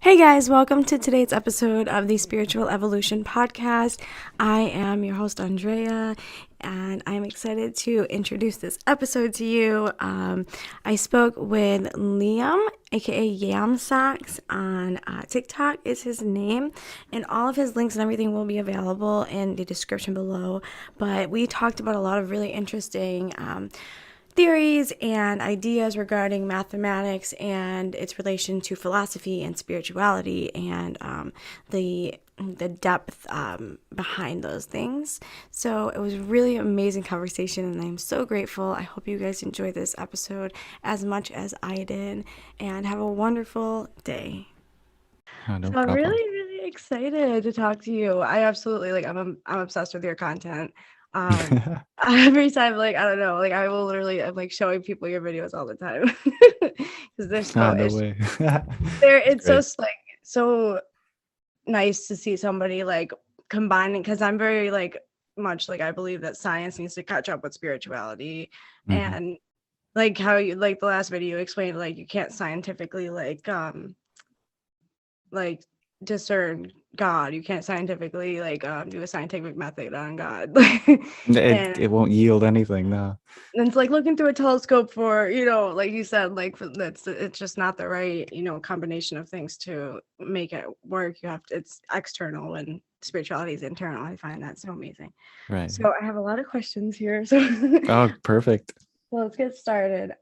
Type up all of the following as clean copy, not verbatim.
Hey guys, welcome to today's episode of the Spiritual Evolution Podcast. I am your host, Andrea, and I'm excited to introduce this episode to you. I spoke with Lyam, aka Yamsox, on TikTok is his name, and all of his links and everything will be available in the description below. But we talked about a lot of really interesting theories and ideas regarding mathematics and its relation to philosophy and spirituality and the depth behind those things. So it was really amazing conversation, and I'm so grateful. I hope you guys enjoyed this episode as much as I did, and have a wonderful day. Oh, no So I'm problem. really excited to talk to you. I absolutely I'm obsessed with your content. Um every time, like, I don't know, like I will literally I'm like showing people your videos all the time. Because they're so No way. It's it's so great. like so nice to see somebody like combining, because I'm very like much like I believe that science needs to catch up with spirituality. Mhm. And like how you like the last video you explained, like you can't scientifically like discern God. You can't scientifically like do a scientific method on God. It And it won't yield anything, no. it's like looking through a telescope for, like you said, like that's it's just not the right, combination of things to make it work. You have to, it's external and spirituality is internal. I find that so amazing. Right. So I have a lot of questions here. So Oh, perfect. let's get started.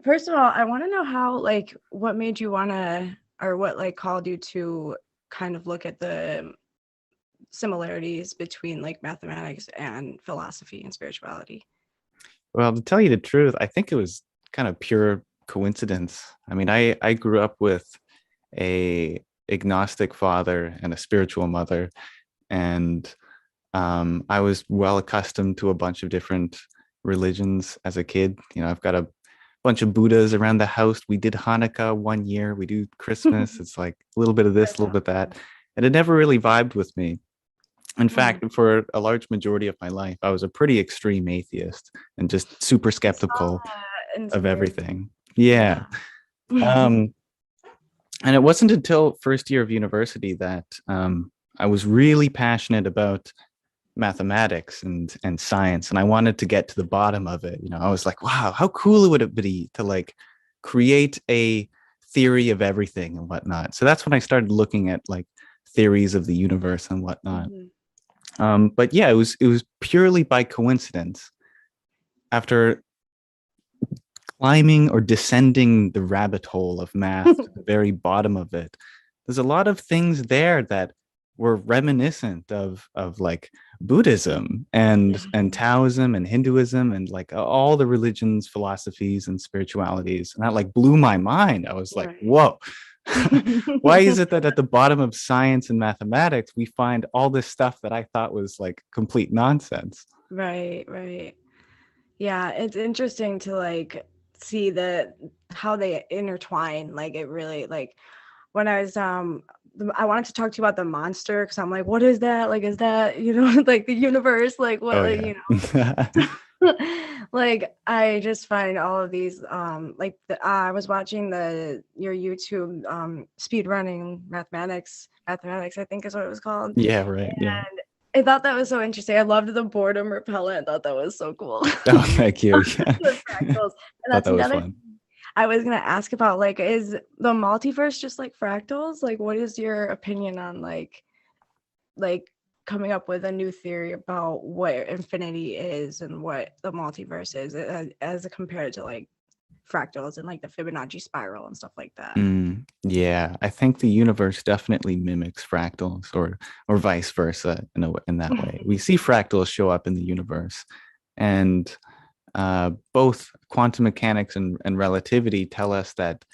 First of all, I want to know how, like, what made you want to, or what, like, called you to kind of look at the similarities between, like, mathematics and philosophy and spirituality. Well, to tell you the truth, I think it was kind of pure coincidence. I mean, I grew up with a agnostic father and a spiritual mother, and I was well accustomed to a bunch of different religions as a kid. I've got a bunch of Buddhas around the house. We did Hanukkah one year. We do Christmas. It's like a little bit of this, That's a little bit of that. And it never really vibed with me. In awesome. fact, for a large majority of my life, I was a pretty extreme atheist and just super I saw skeptical that in of some of your, everything. yeah. Yeah. Um, and it wasn't until first year of university that I was really passionate about mathematics and science, and I wanted to get to the bottom of it. I was like, wow, how cool would it be to like create a theory of everything and whatnot. So that's when I started looking at like theories of the universe and whatnot. Mhm. But yeah, it was purely by coincidence. After climbing or descending the rabbit hole of math to the very bottom of it, there's a lot of things there that were reminiscent of like Buddhism and Taoism and Hinduism and like all the religions, philosophies, and spiritualities. And that like blew my mind. I was like, Right. whoa. Why is it that at the bottom of science and mathematics we find all this stuff that I thought was like complete nonsense? Right. Yeah, it's interesting to like see the how they intertwine. Like it really like when I was I wanted to talk to you about the monster, because I'm like, what is that? Like, is that, like the universe? Like what, Oh like, yeah. like I just find all of these like I was watching your YouTube speed running mathematics I think is what it was called. Yeah, right. Yeah. I thought that was so interesting. I loved the boredom repellent. I thought that was so cool. Oh, thank you. Yeah. The fractals. And Thought that's that was another fun. thing I was gonna ask about. Like, is the multiverse just like fractals? Like, what is your opinion on like coming up with a new theory about what infinity is and what the multiverse is, as compared to like fractals and like the Fibonacci spiral and stuff like that? Yeah, I think the universe definitely mimics fractals or vice versa in that way. We see fractals show up in the universe, and both quantum mechanics and relativity tell us that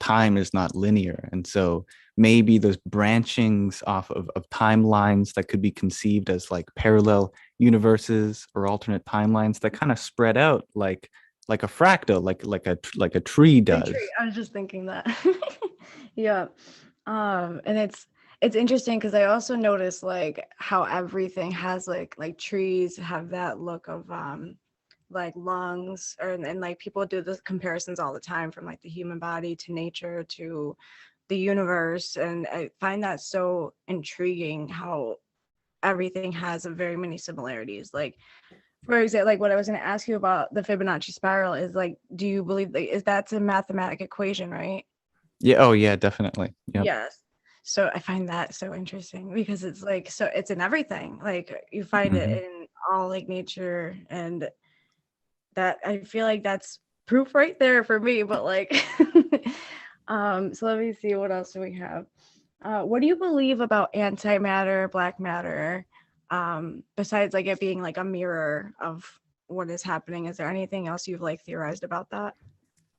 time is not linear, and so maybe those branchings off of timelines that could be conceived as like parallel universes or alternate timelines that kind of spread out like a fractal, like a tree Big does. tree. I was just thinking that. Yeah. And it's interesting because I also noticed like how everything has like trees have that look of like lungs, and like people do the comparisons all the time from like the human body to nature to the universe, and I find that so intriguing how everything has very many similarities. Like, for example, like what I was going to ask you about the Fibonacci spiral is like, do you believe that is that's a mathematical equation, right? Yeah. Oh, yeah, definitely. Yep. Yes. So I find that so interesting because it's like, so it's in everything. Like you find it Mhm. in all like nature, and that I feel like that's proof right there for me. But like, so let me see, what else do we have? What do you believe about antimatter, black matter? Besides like it being like a mirror of what is happening, is there anything else you've like theorized about that?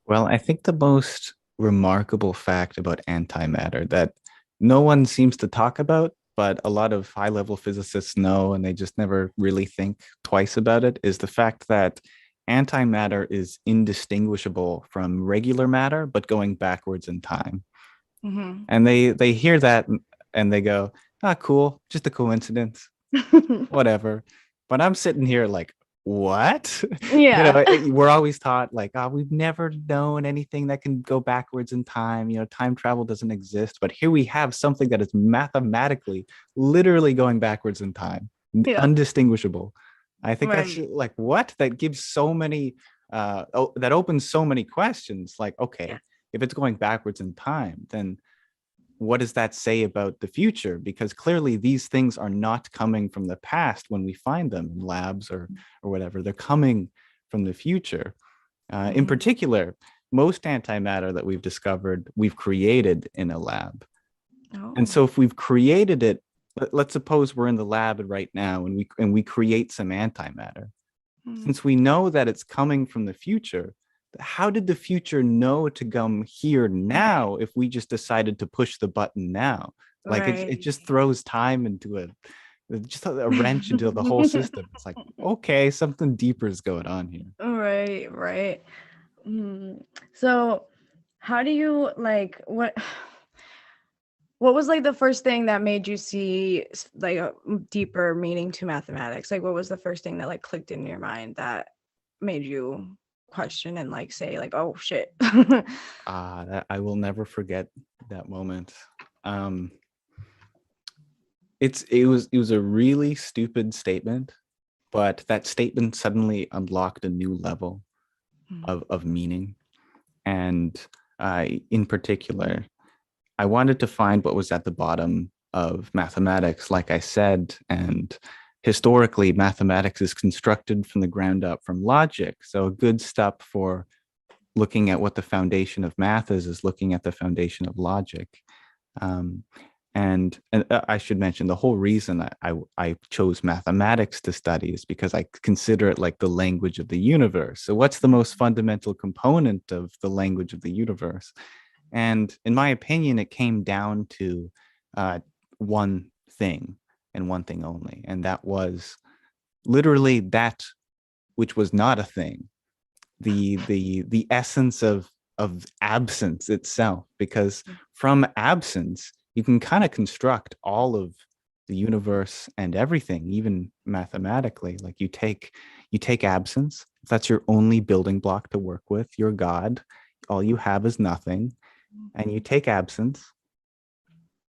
Well, I think the most remarkable fact about antimatter that no one seems to talk about, but a lot of high level physicists know and they just never really think twice about it, is the fact that antimatter is indistinguishable from regular matter, but going backwards in time. Mm-hmm. And they hear that and they go, ah, cool, just a coincidence, whatever. But I'm sitting here like, what? Yeah. We're always taught like, oh, we've never known anything that can go backwards in time. Time travel doesn't exist. But here we have something that is mathematically, literally going backwards in time, Yeah. undistinguishable. I think that's Right. like, what? That gives so many, that opens so many questions. Like, Yeah. okay, if it's going backwards in time, then what does that say about the future? Because clearly these things are not coming from the past when we find them in labs or whatever. They're coming from the future. In Mm-hmm. particular, most antimatter that we've discovered, we've created in a lab. And Oh. so if we've created it, let's suppose we're in the lab right now and we create some antimatter. Mm. Since we know that it's coming from the future, how did the future know to come here now if we just decided to push the button now? Like it Right. just throws time into just a wrench into the whole system. It's like, okay, something deeper is going on here. Right, right. Mm. So, how do you like what was like the first thing that made you see like a deeper meaning to mathematics? Like what was the first thing that like clicked in your mind that made you question and like say like, oh shit. I will never forget that moment. Um, it was a really stupid statement, but that statement suddenly unlocked a new level of meaning. And in particular, I wanted to find what was at the bottom of mathematics, like I said. And historically, mathematics is constructed from the ground up from logic. So a good step for looking at what the foundation of math is looking at the foundation of logic. Um, and I should mention the whole reason I chose mathematics to study is because I consider it like the language of the universe. So what's the most fundamental component of the language of the universe? And in my opinion, it came down to one thing and one thing only, and that was literally that which was not a thing, the essence of absence itself. Because from absence, you can kind of construct all of the universe and everything, even mathematically. Like you take absence. If that's your only building block to work with, you're God. All you have is nothing, and you take absence.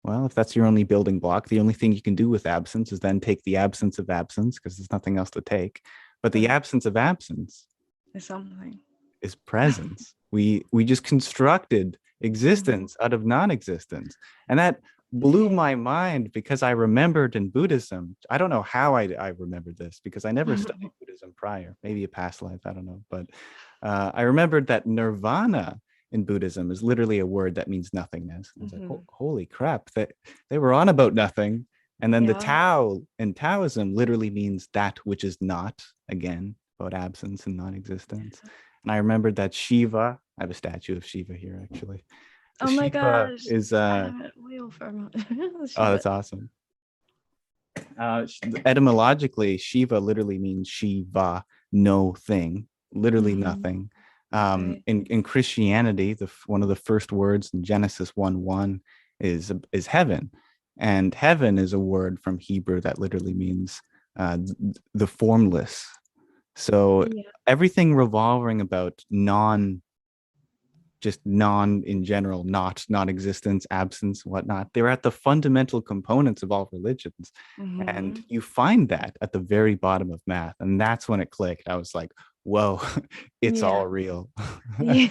Well, if that's your only building block, the only thing you can do with absence is then take the absence of absence because there's nothing else to take. But the Right. absence of absence It's something. is presence. We just constructed Mhm. existence out of non-existence. And that blew my mind because I remembered in Buddhism, I don't know how I remembered this because I never studied Buddhism prior, maybe a past life, I don't know. But I remembered that nirvana in Buddhism is literally a word that means nothingness. And I was like, Mhm. holy crap, they were on about nothing. And then the Yeah. Tao in Taoism literally means that which is not, again, about absence and non-existence. And I remembered that Shiva, I have a statue of Shiva here actually. Oh my Shiva gosh. is I haven't wheel for a moment. oh, Shiva. that's awesome. Etymologically, Shiva literally means Shiva, no thing, literally Mhm. nothing. Right. In Christianity, one of the first words in Genesis 1:1 is heaven, and heaven is a word from Hebrew that literally means the formless. So Yeah. everything revolving about non just non in general, not non-existence, absence, whatnot. They're at the fundamental components of all religions. And Mm-hmm. you find that at the very bottom of math. And that's when it clicked. I was like, whoa, it's Yeah. all real. Yeah.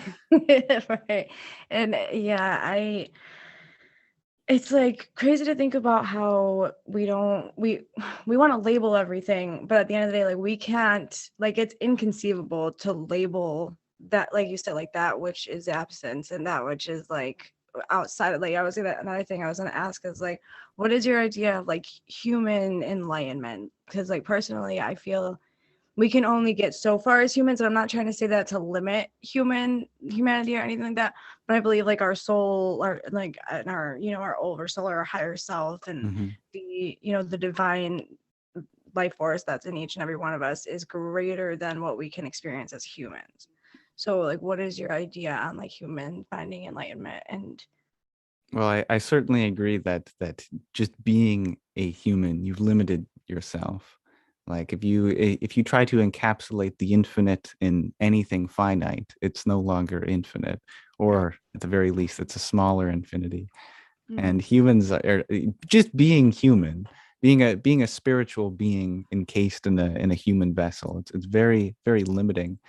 Right. And yeah, it's like crazy to think about how we want to label everything, but at the end of the day, like we can't, like it's inconceivable to label that, like you said, like that which is absence and that which is like outside of, like I was gonna, another thing I was gonna ask is like, what is your idea of like human enlightenment? Because like personally, I feel we can only get so far as humans, and I'm not trying to say that to limit humanity or anything like that, but I believe like our soul, or like and our, you know, our oversoul or our higher self, and Mhm. the, you know, the divine life force that's in each and every one of us is greater than what we can experience as humans. So like, what is your idea on like human finding enlightenment? And Well, I certainly agree that just being a human, you've limited yourself. Like if you try to encapsulate the infinite in anything finite, it's no longer infinite, right. or at the very least, it's a smaller infinity. Mm-hmm. And humans are just being human, being a spiritual being encased in a human vessel. It's very very limiting.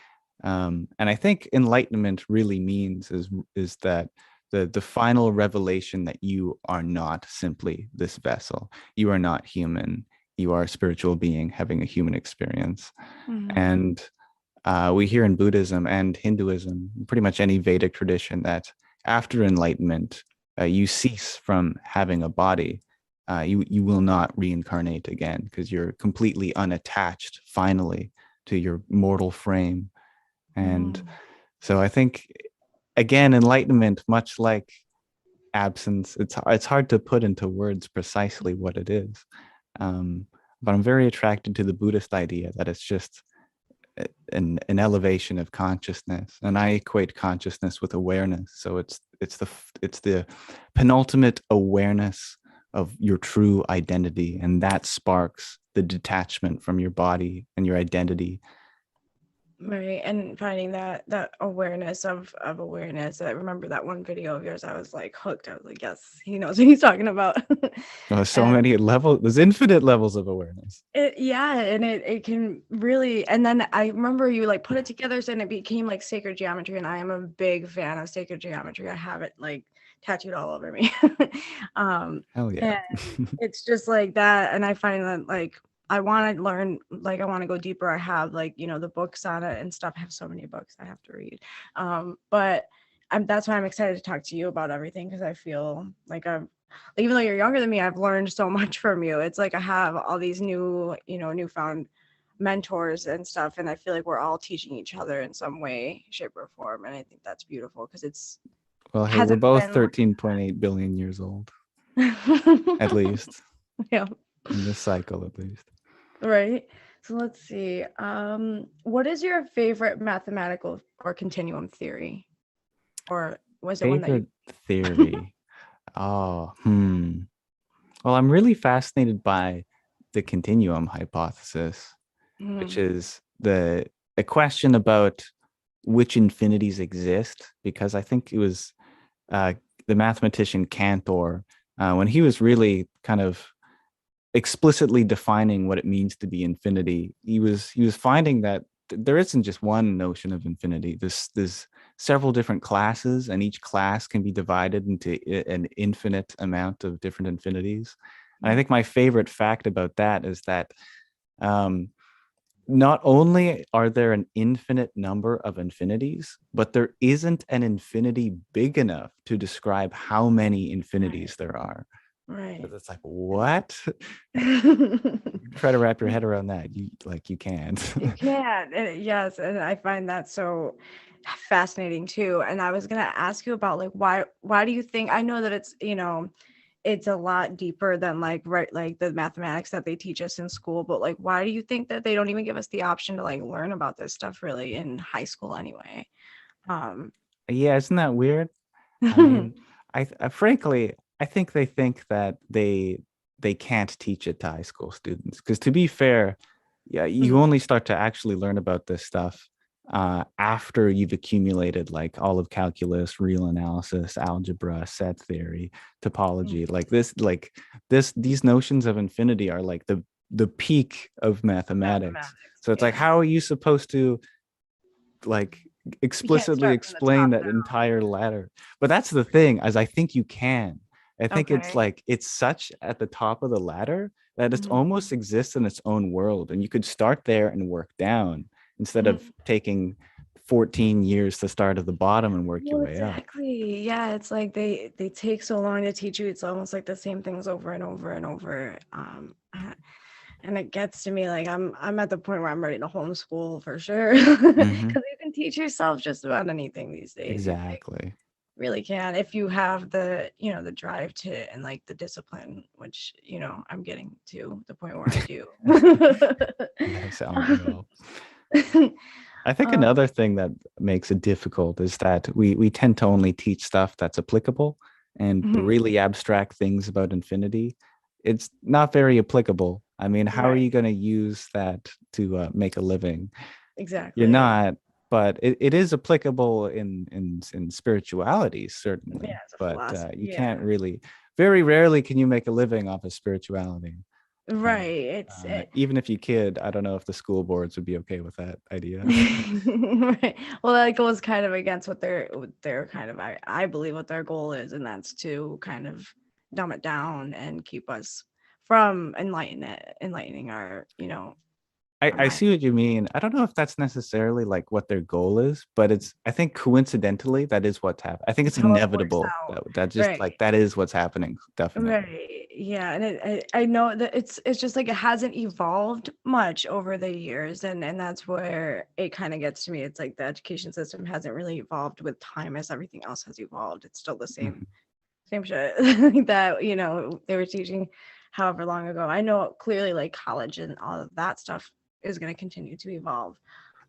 And I think enlightenment really means is that the final revelation that you are not simply this vessel. You are not human. You are a spiritual being having a human experience. Mm-hmm. And we hear in Buddhism and Hinduism, pretty much any Vedic tradition, that after enlightenment, you cease from having a body. You will not reincarnate again because you're completely unattached finally to your mortal frame. And so I think, again, enlightenment, much like absence, it's hard to put into words precisely what it is. Um, but I'm very attracted to the Buddhist idea that it's just an elevation of consciousness, and I equate consciousness with awareness. So it's the penultimate awareness of your true identity, and that sparks the detachment from your body and your identity. Right, and finding that awareness of awareness. I remember that one video of yours. I was like hooked. I was like, yes, he knows what he's talking about. There's so And many levels. There's infinite levels of awareness. yeah, and it can really. And then I remember you like put it together, so and it became like sacred geometry. And I am a big fan of sacred geometry. I have it like tattooed all over me. Hell yeah. And it's just like that. And I find that like I want to learn, like I want to go deeper. I have like, you know, the books on it and stuff. I have so many books I have to read. But that's why I'm excited to talk to you about everything, because I feel like I'm, even though you're younger than me, I've learned so much from you. It's like I have all these new, you know, newfound mentors and stuff, and I feel like we're all teaching each other in some way, shape, or form. And I think that's beautiful because it's Well, hey, we're hasn't both been 13.8 billion years old, at like least yeah. in this cycle, at least. Right. So let's see. What is your favorite mathematical or continuum theory? Or was it one that you Favorite theory. Oh, hmm. Well, I'm really fascinated by the continuum hypothesis, which Mhm. is the a question about which infinities exist, because I think it was uh, the mathematician Cantor, when he was really kind of explicitly defining what it means to be infinity, he was finding that there isn't just one notion of infinity. There's several different classes, and each class can be divided into an infinite amount of different infinities. And I think my favorite fact about that is that um, not only are there an infinite number of infinities, but there isn't an infinity big enough to describe how many Right. infinities there are. Right. It's like, what? Try to wrap your head around that. You can't. You can. Yes, and I find that so fascinating too. And I was gonna ask you about like why do you think, I know that it's, you know, it's a lot deeper than like right like the mathematics that they teach us in school, but like why do you think that they don't even give us the option to like learn about this stuff really in high school anyway? Um Yeah, isn't that weird? I mean, frankly, I think that they can't teach it to high school students because, to be fair, yeah, you mm, only start to actually learn about this stuff after you've accumulated like all of calculus, real analysis, algebra, set theory, topology. These notions of infinity are like the peak of mathematics. Mathematics. So it's like, Yeah. how are you supposed to like You can't explicitly start from the explain top that entire ladder? But that's the thing, as I think you can. I down. think it's Okay. like it's such at the top of the ladder that it's Mhm. almost exists in its own world, and you could start there and work down instead of Mhm. taking 14 years to start at the bottom and work your Well, way up. exactly. Yeah, it's like they take so long to teach you. It's almost like the same things over and over and over. And it gets to me like I'm at the point where I'm ready to homeschool for sure. Because Hmm. you can teach yourself just about anything these days. You Exactly. really can if you have the the drive to and like the discipline, which I'm getting to the point where I do. Yes, Andrea. I think um, another thing that makes it difficult is that we tend to only teach stuff that's applicable, and the mhm, really abstract things about infinity, it's not very applicable. I mean, how are right, you going to use that to make a living? You're exactly. not, but it is applicable in spirituality, certainly. Yeah, it's a But philosophy. you can't Yeah, really, very rarely can you make a living off of spirituality. And right. It's even if you could, I don't know if the school boards would be okay with that idea. right. Well, that goes kind of against what their kind of I believe what their goal is, and that's to kind of dumb it down and keep us from enlightening our I mind. see what you mean. I don't know if that's necessarily like what their goal is, but I think coincidentally that is what's happening. I think it's It's how it works inevitable out. that just Right. like that is what's happening, definitely. Right. Yeah. And I know that it's just like it hasn't evolved much over the years. And that's where it kind of gets to me. It's like the education system hasn't really evolved with time as everything else has evolved. It's still the Mhm. same shit that, they were teaching however long ago. I know clearly like college and all of that stuff is gonna continue to evolve.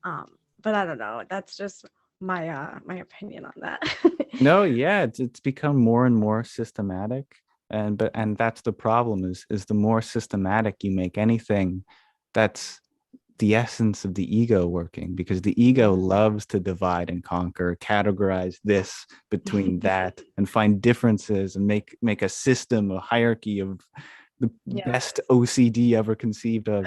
But I don't know. That's just my opinion on that. No, yeah, it's become more and more systematic, and that's the problem is the more systematic you make anything, that's the essence of the ego working, because the ego loves to divide and conquer, categorize this between that, and find differences and make a system, a hierarchy of the best Yes. OCD ever conceived of.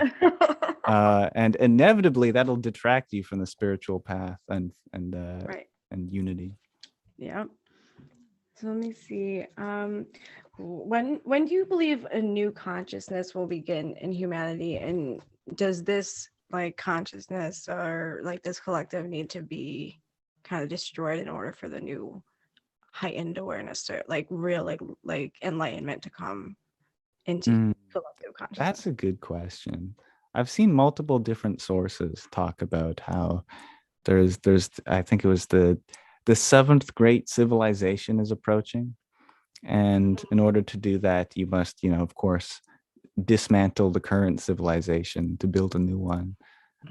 And inevitably that'll detract you from the spiritual path Right. and unity. Yeah. So let me see. When do you believe a new consciousness will begin in humanity, and does this like consciousness or like this collective need to be kind of destroyed in order for the new heightened awareness to like real like enlightenment to come into Mm, collective consciousness? that's a good question. I've seen multiple different sources talk about how there's I think it was the seventh great civilization is approaching, and in order to do that you must, of course, dismantle the current civilization to build a new one.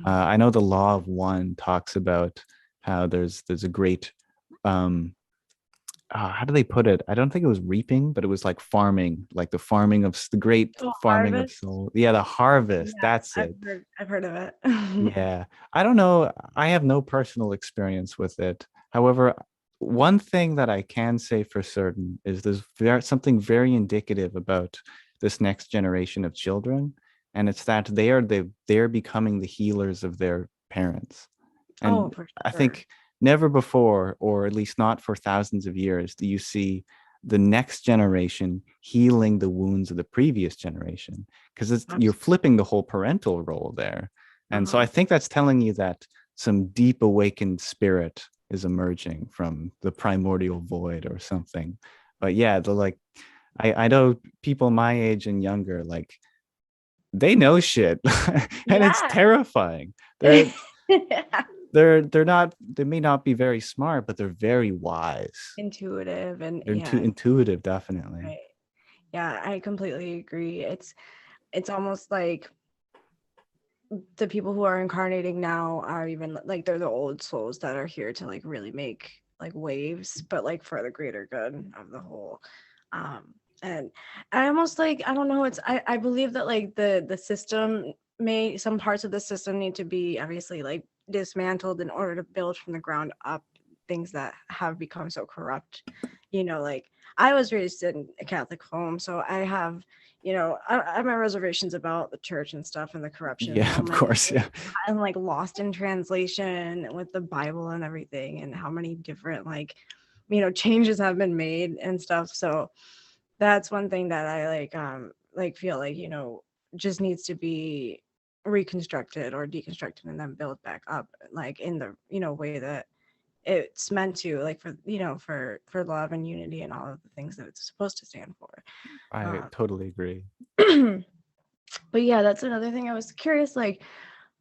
I know the law of one talks about how there's a great how do they put it? I don't think it was reaping, but it was like farming, like the farming of the great Oh, farming of harvest. soul. Yeah, the harvest. Yeah, That's it. I've heard of it. Yeah. I don't know. I have no personal experience with it. However, one thing that I can say for certain is something very indicative about this next generation of children, and it's that they're becoming the healers of their parents. Oh, And for I sure. think never before, or at least not for thousands of years, do you see the next generation healing the wounds of the previous generation, because you're Absolutely. flipping the whole parental role there. And so I Uh-huh. think that's telling you that some deep awakened spirit is emerging from the primordial void or something. But yeah, I know people my age and younger, like they know shit. And it's Yeah. terrifying. They may not be very smart, but they're very wise. Intuitive and They're too yeah, intuitive, definitely. right. Yeah, I completely agree. It's almost like the people who are incarnating now are even like they're the old souls that are here to like really make like waves, but like for the greater good of the whole. And I almost like I don't know, I believe that like the system may some parts of the system need to be obviously like dismantled in order to build from the ground up things that have become so corrupt. You know, like I was raised in a Catholic home, so I have, you know, I have my reservations about the church and stuff and the corruption and Yeah, how of many course. Yeah. and like lost in translation with the Bible and everything, and how many different like, you know, changes have been made and stuff. So that's one thing that I like feel like, you know, just needs to be reconstructed or deconstructed and then built back up like in the, you know, way that it's meant to, like for, you know, for love and unity and all of the things that it's supposed to stand for. I totally agree. But yeah, that's another thing I was curious, like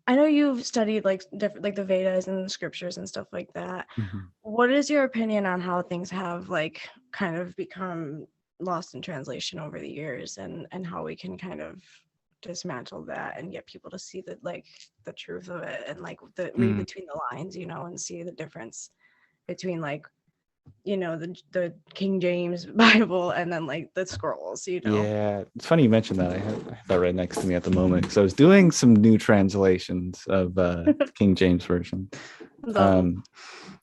I know you've studied like different, like the Vedas and the scriptures and stuff like that. Mhm. What is your opinion on how things have like kind of become lost in translation over the years, and how we can kind of dismantle that and get people to see the like the truth of it and like the read Mm. between the lines, you know, and see the difference between like, you know, the King James Bible and then like the scrolls, you know. Yeah, it's funny you mentioned that. I have that right next to me at the moment because I was doing some new translations of King James Version. The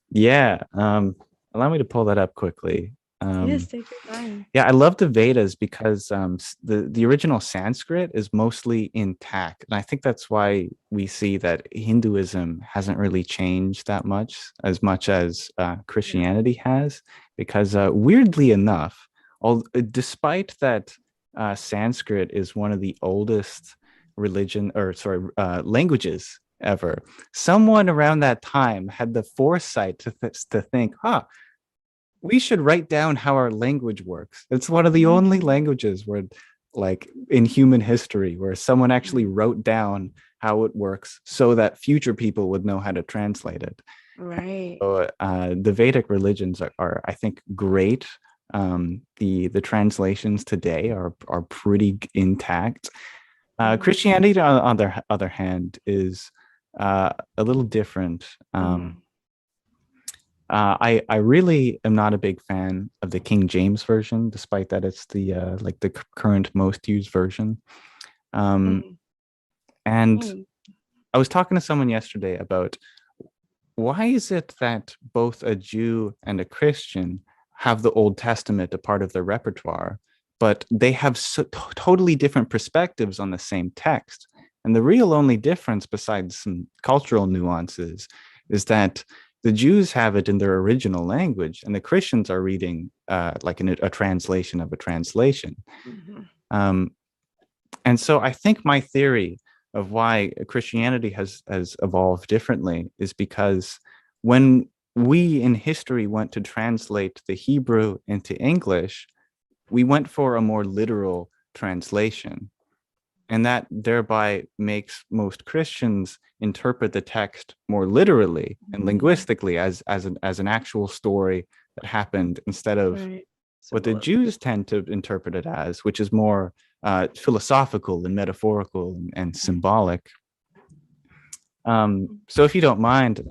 Yeah, allow me to pull that up quickly. yes, take your time. Yeah, I love the Vedas because the original Sanskrit is mostly intact, and I think that's why we see that Hinduism hasn't really changed that much as Christianity has. Because weirdly enough, despite that, Sanskrit is one of the oldest languages ever. Someone around that time had the foresight to think, huh, we should write down how our language works. It's one of the only languages where, like in human history, where someone actually wrote down how it works so that future people would know how to translate it. Right. So the Vedic religions are, I think, great. The translations today are pretty intact. Christianity, on the other hand, is a little different. I really am not a big fan of the King James version, despite that it's the like the current most used version. And I was talking to someone yesterday about why is it that both a Jew and a Christian have the Old Testament a part of their repertoire, but they have totally different perspectives on the same text. And the real only difference, besides some cultural nuances, is that the Jews have it in their original language, and the Christians are reading like a translation of a translation. And so I think my theory of why Christianity has evolved differently is because when we in history went to translate the Hebrew into English, we went for a more literal translation. And that thereby makes most Christians interpret the text more literally and linguistically as an actual story that happened, instead of what the Jews tend to interpret it as, which is more philosophical and metaphorical and symbolic. So if you don't mind,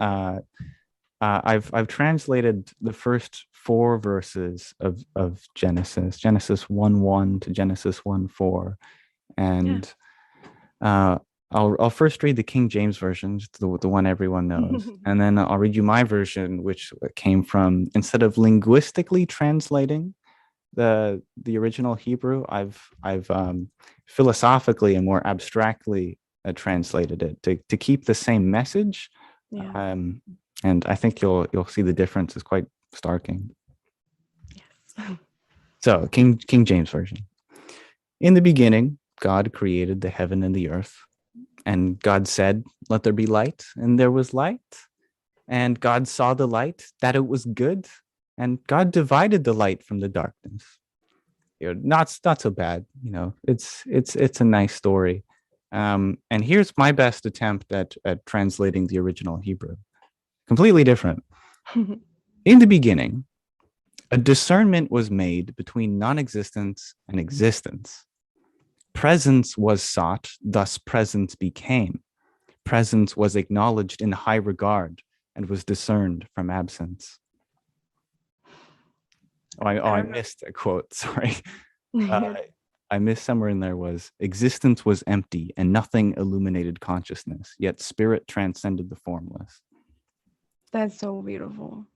I've translated the first 4 verses of Genesis 1:1 to Genesis 1:4. And I'll first read the King James version, the one everyone knows, and then I'll read you my version, which came from, instead of linguistically translating the original Hebrew, I've philosophically and more abstractly translated it to keep the same message. And I think you'll see the difference is quite starking. Yes. So King James version. In the beginning, God created the heaven and the earth. And God said, "Let there be light," and there was light. And God saw the light, that it was good. And God divided the light from the darkness. You know, not so bad. You know, it's a nice story. And here's my best attempt at translating the original Hebrew. Completely different. In the beginning, a discernment was made between non-existence and existence. Presence was sought, thus presence became. Presence was acknowledged in high regard and was discerned from absence. I missed a quote, sorry. I missed somewhere in there was existence was empty and nothing illuminated consciousness, yet spirit transcended the formless. That's so beautiful.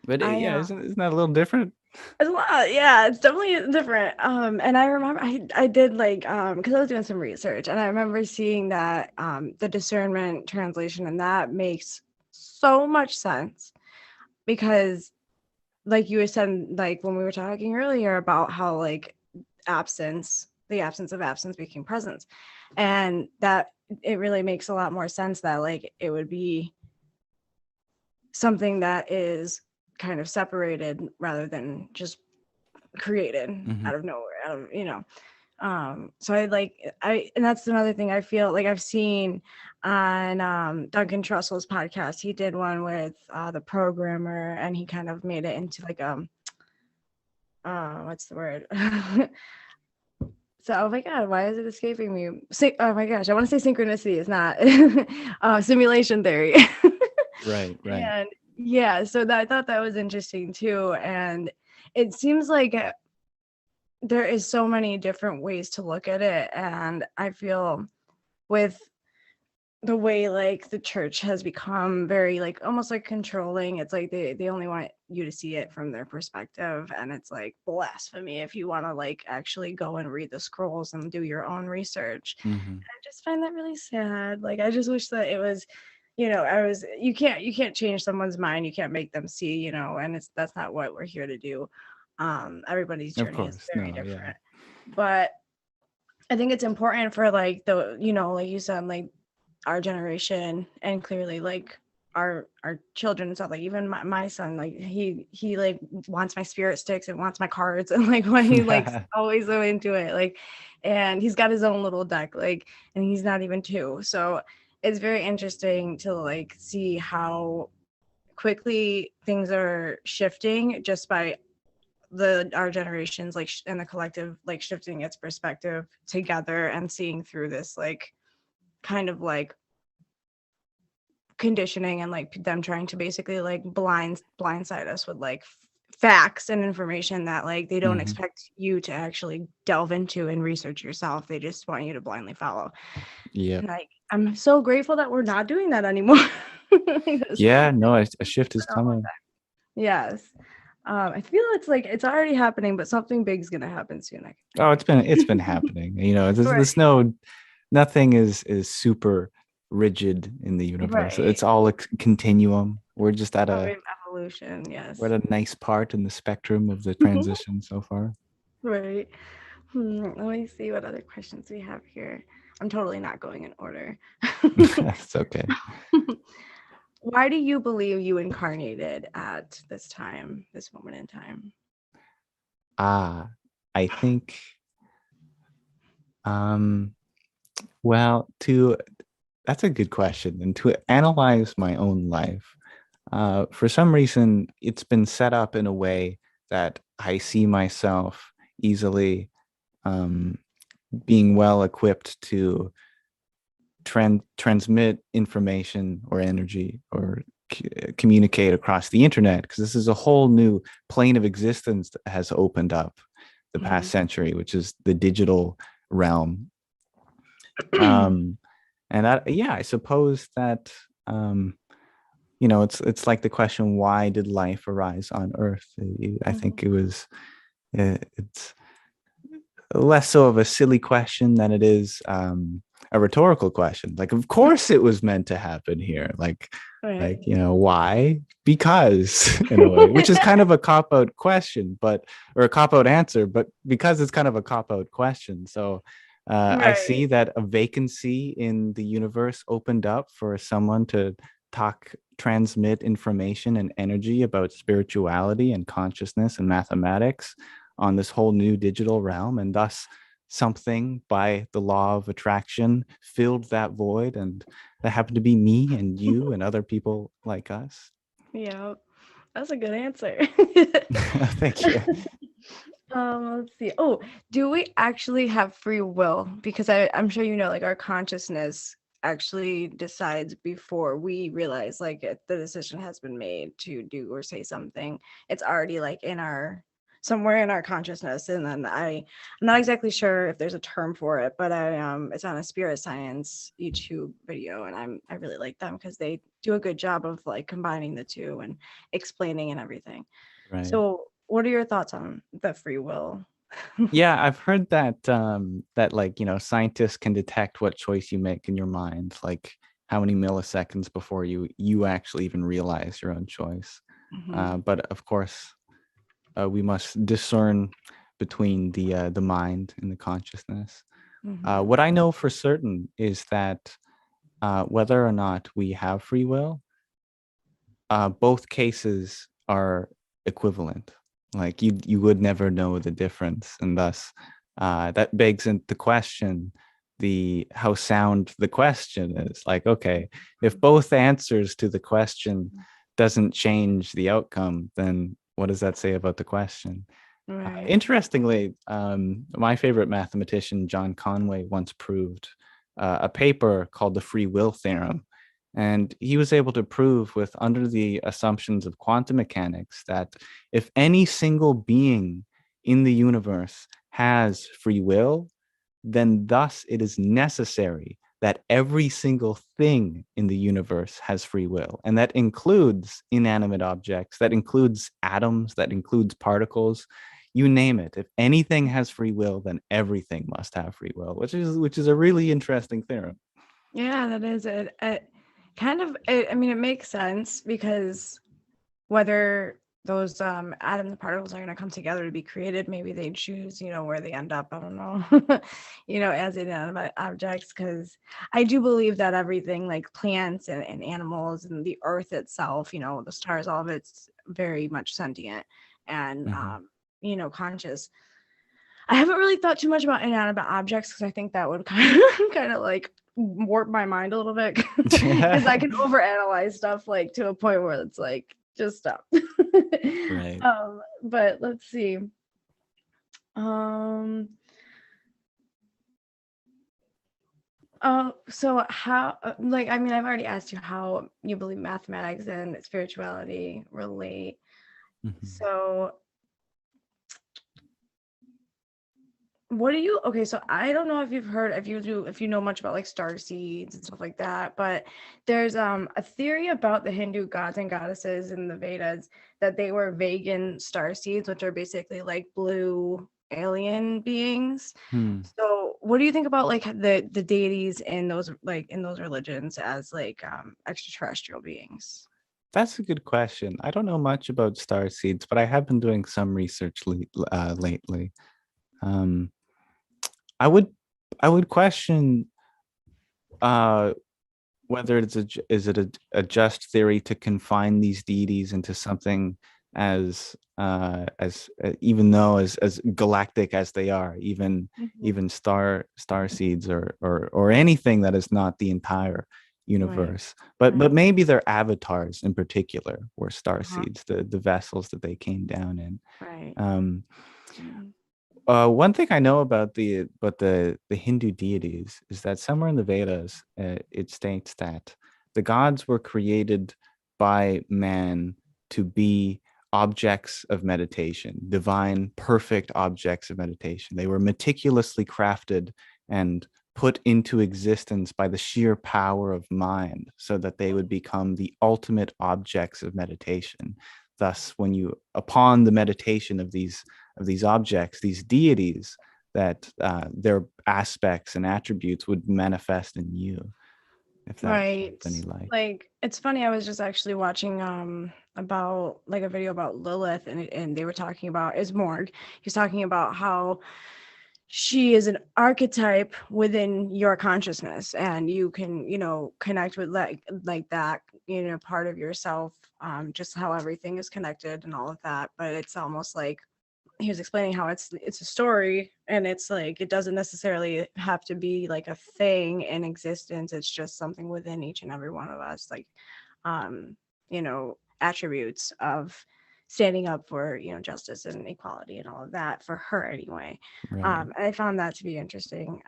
But I yeah, isn't that a little different? It's a lot, yeah, it's definitely different. And I remember I did like because I was doing some research and I remember seeing that the discernment translation, and that makes so much sense because like you were saying, like when we were talking earlier about how like the absence of absence became presence, and that it really makes a lot more sense that like it would be something that is kind of separated rather than just created Mm-hmm. out of nowhere, out of, so and that's another thing I feel like I've seen on Duncan Trussell's podcast. He did one with the programmer, and he kind of made it into like what's the word? So, oh my god, why is it escaping me? Oh my gosh, I want to say synchronicity. Is not simulation theory. Right, right. And yeah, so I thought that was interesting too. And it seems like there is so many different ways to look at it, and I feel with the way like the church has become very like almost like controlling, it's like they only want you to see it from their perspective, and it's like blasphemy if you want to like actually go and read the scrolls and do your own research. Mm-hmm. I just find that really sad. Like I just wish that it was, you can't change someone's mind, you can't make them see, and that's not what we're here to do. Everybody's Of journey is course. very No, yeah. different, but I think it's important for like like you said, like our generation, and clearly like our children and stuff, like even my son, like he like wants my spirit sticks and wants my cards, and like when he like always so into it, like, and he's got his own little deck, like, and he's not even 2, so it's very interesting to like see how quickly things are shifting just by our generations, like and the collective like shifting its perspective together and seeing through this like kind of like conditioning, and like them trying to basically like blindside us with like facts and information that like they don't Mm-hmm. expect you to actually delve into and research yourself. They just want you to blindly follow. Yep. And like I'm so grateful that we're not doing that anymore. Because Yeah, no, a shift is I don't want coming. that. Yes. I feel it's like it's already happening, but something big's gonna happen soon. I can Oh, feel it's been happening. it. There's no nothing is super rigid in the universe. Right. It's all a continuum. Evolution, yes. We're at a nice part in the spectrum of the transition so far. Right. Let me see what other questions we have here. I'm totally not going in order. It's okay. Why do you believe you incarnated at this time, this moment in time? Ah, I think um well, to that's a good question. And to analyze my own life, for some reason, it's been set up in a way that I see myself easily um, being well equipped to transmit information or energy or communicate across the internet, because this is a whole new plane of existence that has opened up the past century, which is the digital realm. Um, and I suppose that it's like the question, why did life arise on Earth? I think it's less so of a silly question than it is a rhetorical question. Like, of course, it was meant to happen here. Right. Why? Because, in a way, which is kind of a cop out question, or a cop out answer, but because it's kind of a cop out question. So I see Right. that a vacancy in the universe opened up for someone to transmit information and energy about spirituality and consciousness and mathematics on this whole new digital realm, and thus something by the law of attraction filled that void, and that happened to be me and you and other people like us. Yeah, that's a good answer. Thank you. Let's see. Oh, do we actually have free will? Because I'm sure like our consciousness actually decides before we realize like the decision has been made to do or say something. It's already like in our somewhere in our consciousness. And then I'm not exactly sure if there's a term for it, but it's on a spirit science YouTube video, and I really like them because they do a good job of like combining the two and explaining and everything. Right. So what are your thoughts on the free will? Yeah, I've heard that that like, scientists can detect what choice you make in your mind, like how many milliseconds before you actually even realize your own choice. Mm-hmm. But of course, we must discern between the mind and the consciousness. Mm-hmm. What I know for certain is that whether or not we have free will, both cases are equivalent. Like you would never know the difference, and thus that begs into question the how sound the question is. Like, okay, if both answers to the question doesn't change the outcome, then what does that say about the question? Right. Interestingly, my favorite mathematician, John Conway, once proved a paper called the free will theorem. And he was able to prove, with under the assumptions of quantum mechanics, that if any single being in the universe has free will, then thus it is necessary that every single thing in the universe has free will. And that includes inanimate objects, that includes atoms, that includes particles, you name it. If anything has free will, then everything must have free will, which is a really interesting theorem. Yeah, that is it. It kind of, I mean, it makes sense because whether those atoms and particles are going to come together to be created, maybe they choose, where they end up. I don't know, as inanimate objects, because I do believe that everything like plants and animals and the earth itself, the stars, all of it's very much sentient and, Mhm. conscious. I haven't really thought too much about inanimate objects because I think that would kind of like warp my mind a little bit because I can overanalyze stuff like to a point where it's like just stop. Right. But let's see. Um, so how, like, I mean, I've already asked you how you believe mathematics and spirituality relate. Mhm. So what do you okay, so I don't know if you've heard if you know much about like star seeds and stuff like that, but there's a theory about the Hindu gods and goddesses in the Vedas that they were vegan star seeds, which are basically like blue alien beings. Hmm. So what do you think about like the deities in those religions as like extraterrestrial beings? That's a good question. I don't know much about star seeds, but I have been doing some research lately. Um, I would I would question uh, whether is it a just theory to confine these deities into something even though as galactic as they are, Mhm. even star seeds or anything that is not the entire Right, universe, but right. maybe their avatars in particular were star Uh-huh. seeds, the vessels that they came down in. Right. um Mhm. One thing I know about the Hindu deities is that somewhere in the Vedas, it states that the gods were created by man to be objects of meditation, divine, perfect objects of meditation. They were meticulously crafted and put into existence by the sheer power of mind, so that they would become the ultimate objects of meditation. Thus, upon the meditation of these objects, these deities, that their aspects and attributes would manifest in you, if that Right. sheds any light. Like it's funny, I was just actually watching about like a video about Lilith and they were talking about is Morg. He's talking about how she is an archetype within your consciousness and you can, connect with like that, part of yourself, just how everything is connected and all of that. But it's almost like he was explaining how it's a story and it's like it doesn't necessarily have to be like a thing in existence. It's just something within each and every one of us, like attributes of standing up for justice and equality and all of that for her anyway. Right. I found that to be interesting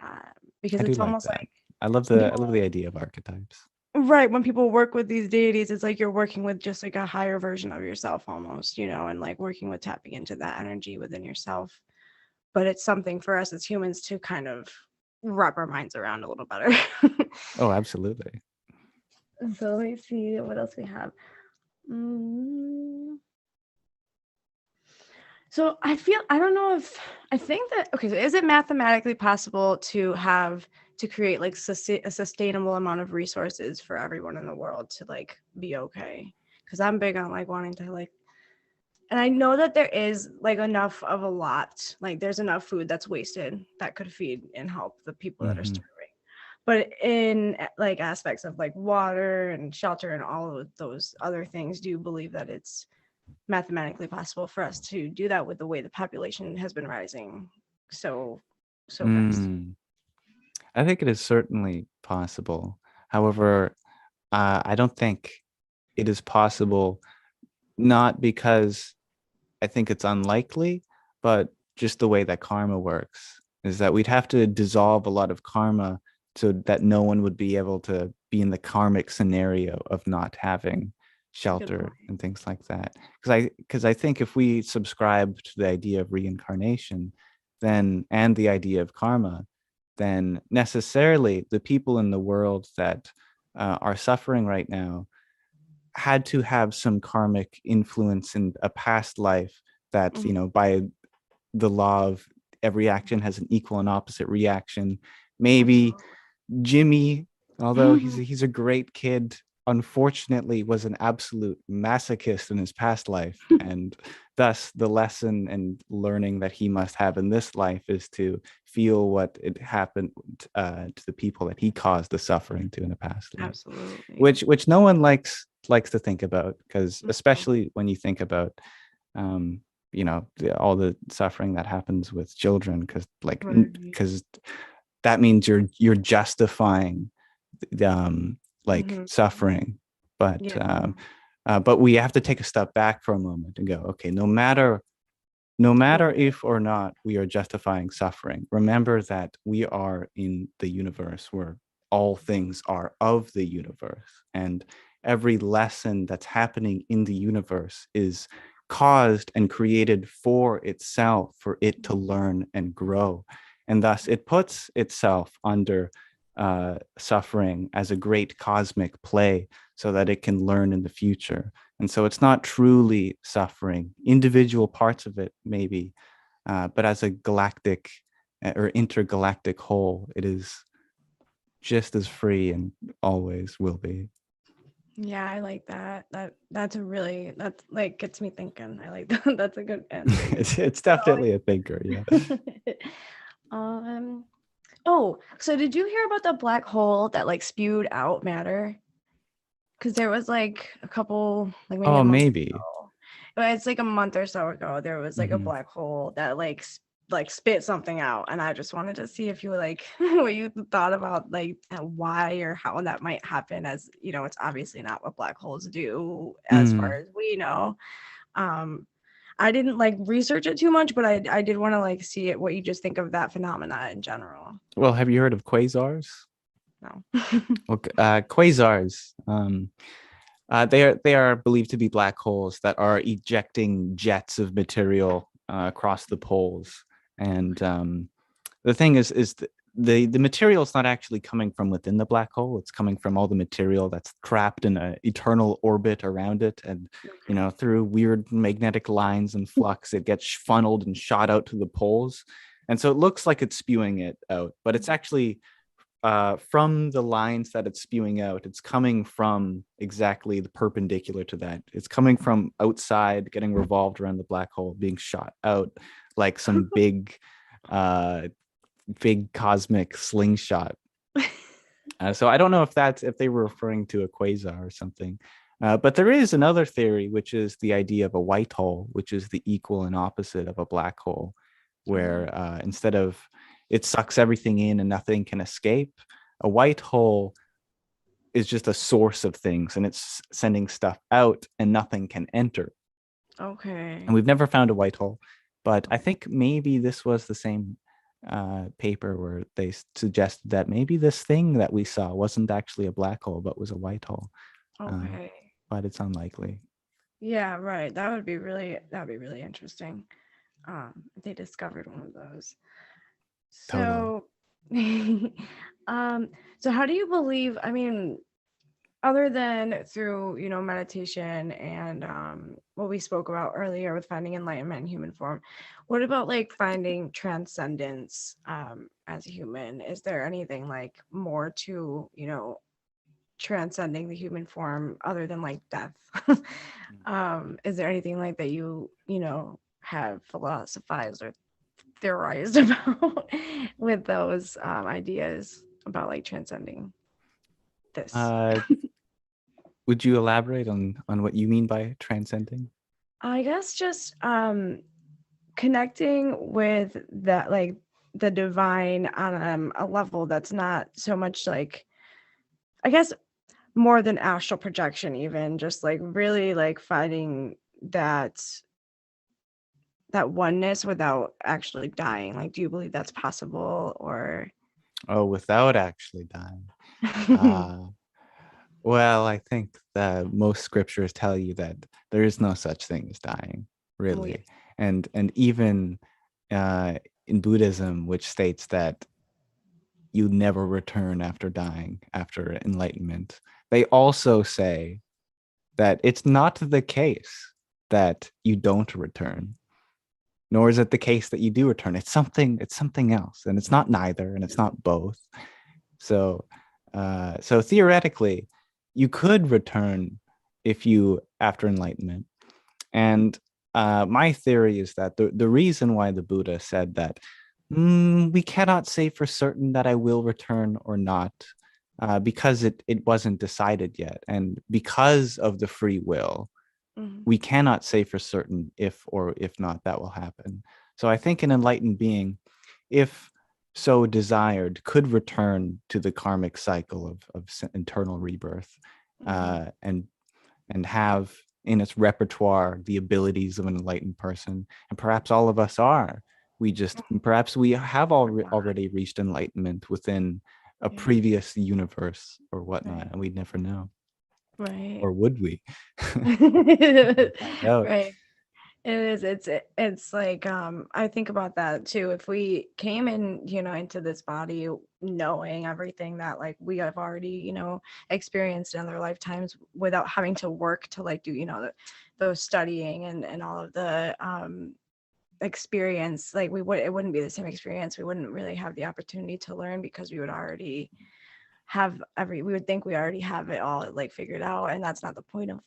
because I do it's like almost that. like I love some the people. idea of archetypes. right, when people work with these deities, it's like you're working with just like a higher version of yourself almost, you know, and like working with tapping into that energy within yourself. But it's something for us as humans to kind of wrap our minds around a little better. Oh, absolutely. So let me see what else we have. So I don't know if I think that, okay, so is it mathematically possible to create like a sustainable amount of resources for everyone in the world to like be okay? Because I'm big on like wanting to like, and I know that there is like enough of a lot, like there's enough food that's wasted that could feed and help the people that are starving. But in like aspects of like water and shelter and all of those other things, do you believe that it's mathematically possible for us to do that with the way the population has been rising so fast? I think it is certainly possible. However, I don't think it is possible, not because I think it's unlikely, but just the way that karma works is that we'd have to dissolve a lot of karma so that no one would be able to be in the karmic scenario of not having shelter and things like that. Because I think if we subscribe to the idea of reincarnation, then and the idea of karma, then necessarily the people in the world that are suffering right now had to have some karmic influence in a past life that, you know, by the law of every action has an equal and opposite reaction. Maybe Jimmy, although he's a great kid, unfortunately was an absolute masochist in his past life, and thus the lesson and learning that he must have in this life is to feel what it happened to the people that he caused the suffering to in a past life. Absolutely. Which no one likes to think about, because especially when you think about you know, all the suffering that happens with children, because that means you're justifying like suffering. But we have to take a step back for a moment and go, okay, no matter if or not we are justifying suffering, remember that we are in the universe where all things are of the universe, and every lesson that's happening in the universe is caused and created for itself, for it to learn and grow. And thus it puts itself under suffering as a great cosmic play so that it can learn in the future. And so it's not truly suffering, individual parts of it maybe, but as a galactic or intergalactic whole, it is just as free and always will be. Yeah, I like that. That's like gets me thinking. I like that. That's a good answer. It's definitely a thinker, yeah. Oh, so did you hear about the black hole that like spewed out matter? Because there was like a couple, like maybe a month Maybe. ago. It's like a month or so ago. There was like a black hole that like spit something out, and I just wanted to see if you were like what you thought about like why or how that might happen. As you know, it's obviously not what black holes do, as far as we know. I didn't like research it too much, but I did want to like see it, what you just think of that phenomena in general. Well, have you heard of quasars? No. Well, quasars, they are believed to be black holes that are ejecting jets of material across the poles. And the thing is the material is not actually coming from within the black hole. It's coming from all the material that's trapped in an eternal orbit around it. And, you know, through weird magnetic lines and flux, it gets funneled and shot out to the poles. And so it looks like it's spewing it out, but it's actually from the lines that it's spewing out, it's coming from exactly the perpendicular to that. It's coming from outside, getting revolved around the black hole, being shot out like some big cosmic slingshot. So I don't know if they were referring to a quasar or something. But there is another theory, which is the idea of a white hole, which is the equal and opposite of a black hole, where instead of it sucks everything in and nothing can escape, a white hole is just a source of things, and it's sending stuff out and nothing can enter. Okay. And we've never found a white hole, but I think maybe this was the same paper where they suggested that maybe this thing that we saw wasn't actually a black hole, but was a white hole. Okay. But it's unlikely. Yeah, right. That'd be really interesting. If they discovered one of those. Totally. So, so how do you believe? I mean, other than through meditation and what we spoke about earlier with finding enlightenment in human form, what about like finding transcendence as a human? Is there anything like more to transcending the human form other than like death? Is there anything like that have philosophized or theorized about with those ideas about like transcending this? Would you elaborate on what you mean by transcending? I guess just connecting with that, like the divine on a level that's not so much like, I guess, more than astral projection, even just like really like finding that oneness without actually dying. Like, do you believe that's possible or? Oh, without actually dying. Uh, well, I think that most scriptures tell you that there is no such thing as dying, Well, yeah. really. And even in Buddhism, which states that you never return after dying, after enlightenment, they also say that it's not the case that you don't return, nor is it the case that you do return. It's something else, and it's not neither, and it's not both. So so theoretically, you could return if you after enlightenment. And my theory is that the reason why the Buddha said that we cannot say for certain that I will return or not, because it wasn't decided yet, and because of the free will, we cannot say for certain if or if not that will happen. So I think an enlightened being, if so desired, could return to the karmic cycle of internal rebirth, and have in its repertoire the abilities of an enlightened person. And perhaps all of us are. Perhaps we have already reached enlightenment within a Yeah. previous universe or whatnot, Right. and we'd never know. Right. Or would we? Find out. Right. It is. It's like I think about that too. If we came in, into this body knowing everything that like we have already, experienced in other lifetimes without having to work to like do, those studying and all of the experience, like it wouldn't be the same experience. We wouldn't really have the opportunity to learn because we would already we would think we already have it all like figured out, and that's not the point of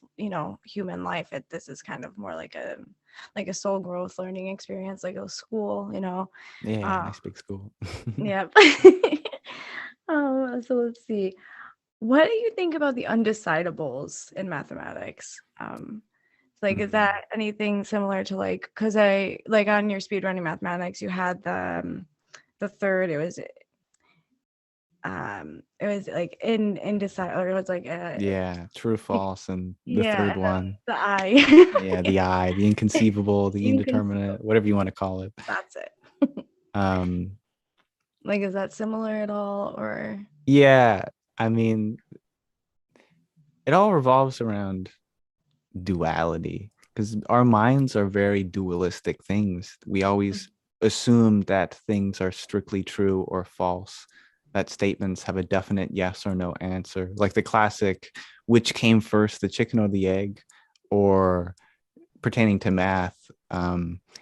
human life. This is kind of more like a soul growth learning experience, like a school. Yeah, nice big school. Yeah. So let's see, what do you think about the undecidables in mathematics? Like, is that anything similar to like, because I like on your speedrunning mathematics you had the third, it was like in decide, or it was like Yeah, true, false, and the yeah, third and then one. the I. Yeah, the I, the inconceivable, the indeterminate, Inconceivable. whatever you want to call it. That's it. Um, Like, is that similar at all, or? yeah, I mean, it all revolves around duality because our minds are very dualistic things. We always assume that things are strictly true or false, that statements have a definite yes or no answer, like the classic, which came first, the chicken or the egg, or pertaining to math,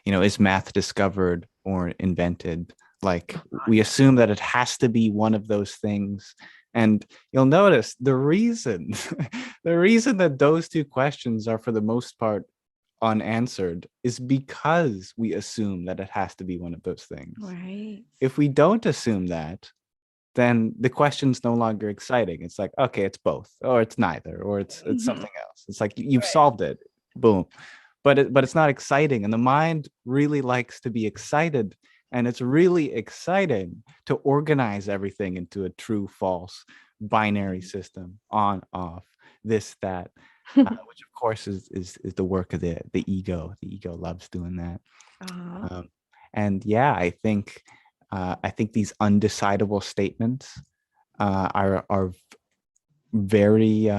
is math discovered or invented? Like, we assume that it has to be one of those things. And you'll notice the reason the reason that those two questions are for the most part unanswered is because we assume that it has to be one of those things. Right. If we don't assume that, then the question's no longer exciting. It's like, okay, it's both, or it's neither, or it's something else. It's like you've Right. solved it, boom. But it's not exciting, and the mind really likes to be excited, and it's really exciting to organize everything into a true, false, binary system, on, off, this, that, which of course is the work of the ego. The ego loves doing that. Uh-huh. And yeah, I think I think these undecidable statements are very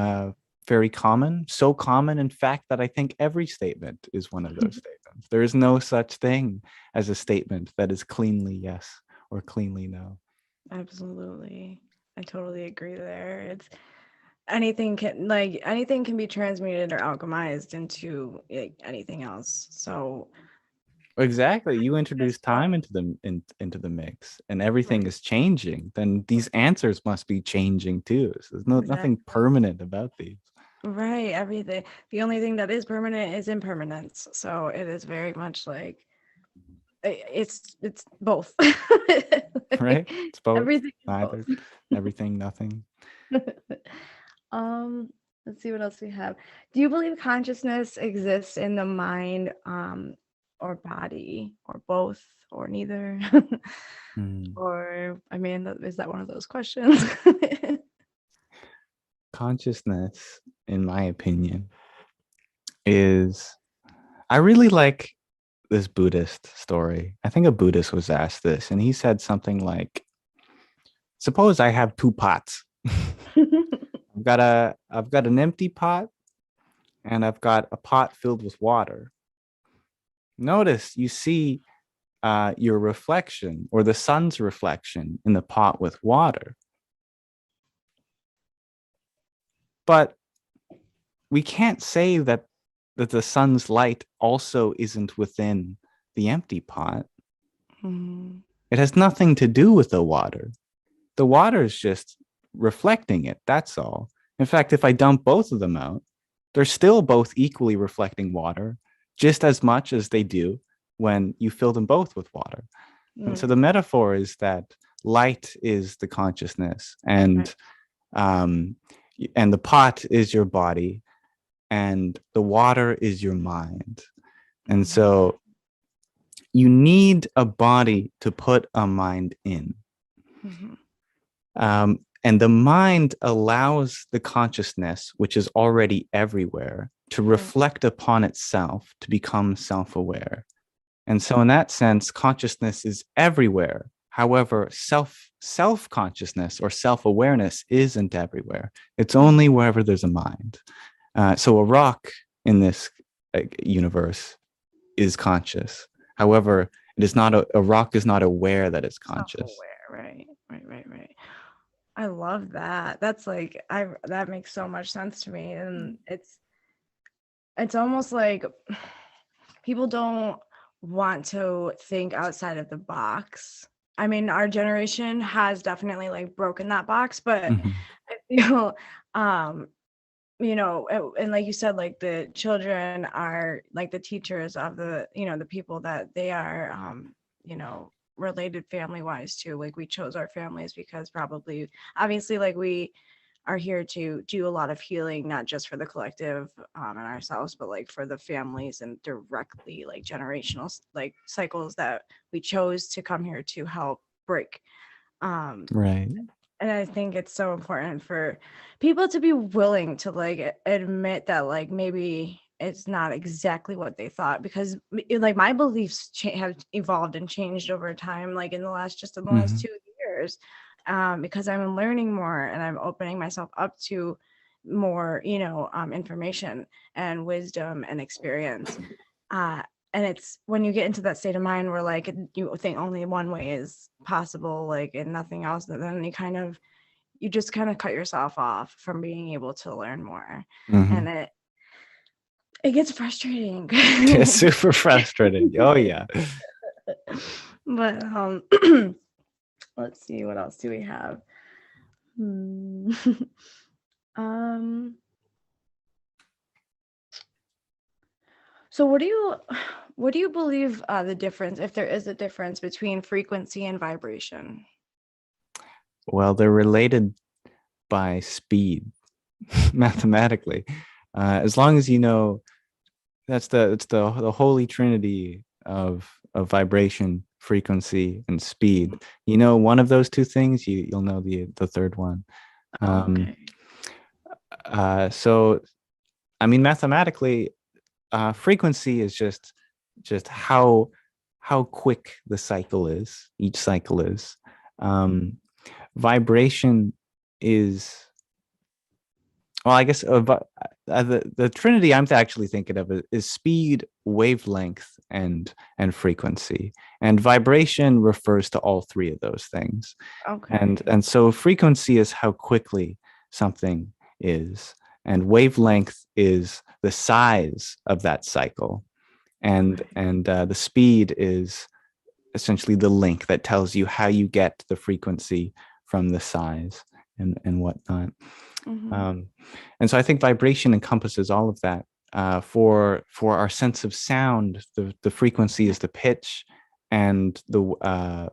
very common. So common, in fact, that I think every statement is one of those statements. There is no such thing as a statement that is cleanly yes or cleanly no. Absolutely. I totally agree there. It's anything can be transmuted or alchemized into like anything else. So Exactly. You this introduce stuff, time into into the mix, and everything right? is changing. Then these answers must be changing too. So there's nothing Exactly. permanent about these. Right. Everything. The only thing that is permanent is impermanence. So it is very much like it's both. Right? Like, It's both. everything is both. Neither. Everything. Nothing. um, let's see what else we have. Do you believe consciousness exists in the mind, or body, or both, or neither? Hmm. Or I mean, is that one of those questions? Consciousness, in my opinion, is I really like this Buddhist story. I think a Buddhist was asked this, and he said something like, suppose I have two pots. I've got an empty pot and I've got a pot filled with water. Notice you see your reflection or the sun's reflection in the pot with water. But we can't say that the sun's light also isn't within the empty pot. Mhm. It has nothing to do with the water. The water is just reflecting it. That's all. In fact, if I dump both of them out, they're still both equally reflecting water, just as much as they do when you fill them both with water. And so Mm, the metaphor is that light is the consciousness, right. um, and the pot is your body, and the water is your mind. And Mhm. so you need a body to put a mind in. Mhm. And the mind allows the consciousness, which is already everywhere, to Right. reflect upon itself to become self aware. And so, in that sense, consciousness is everywhere. However, self consciousness or self awareness isn't everywhere. It's Mhm. only wherever there's a mind. So, a rock in this universe is conscious. However, it is not a rock is not aware that it's conscious. Self-aware, right. Right, right, right. I love that. That's like I that makes so much sense to me. And it's almost like people don't want to think outside of the box. I mean, our generation has definitely like broken that box, but Mhm. I feel um and like you said, like the children are like the teachers of the people that they are related family wise to. Like we chose our families because probably obviously like we are here to do a lot of healing, not just for the collective and ourselves, but like for the families and directly like generational like cycles that we chose to come here to help break. um Right. and I think it's so important for people to be willing to like admit that like maybe it's not exactly what they thought, because like my beliefs have evolved and changed over time, like in the last Mhm. 2 years, because I'm learning more and I'm opening myself up to more information and wisdom and experience. uh and it's when you get into that state of mind where like you think only one way is possible, like and nothing else, then you just kind of cut yourself off from being able to learn more. And Mhm. it gets frustrating. It's super frustrating. Oh yeah. But let's see, what else do we have? Hmm. um so what do you believe the difference, if there is a difference, between frequency and vibration? Well, they're related by speed mathematically. As long as you know it's the holy trinity of vibration, frequency, and speed. You know one of those two things, you'll know the third one. Oh, Um, okay. so I mean, mathematically, frequency is just how quick the cycle is, each cycle is. Vibration is, well, I guess the trinity I'm actually thinking of is speed, wavelength, and frequency. And vibration refers to all three of those things. Okay. And so frequency is how quickly something is, and wavelength is the size of that cycle, and Okay. the speed is essentially the link that tells you how you get the frequency from the size and whatnot. Mm-hmm. And so I think vibration encompasses all of that. For our sense of sound, the frequency is the pitch, and the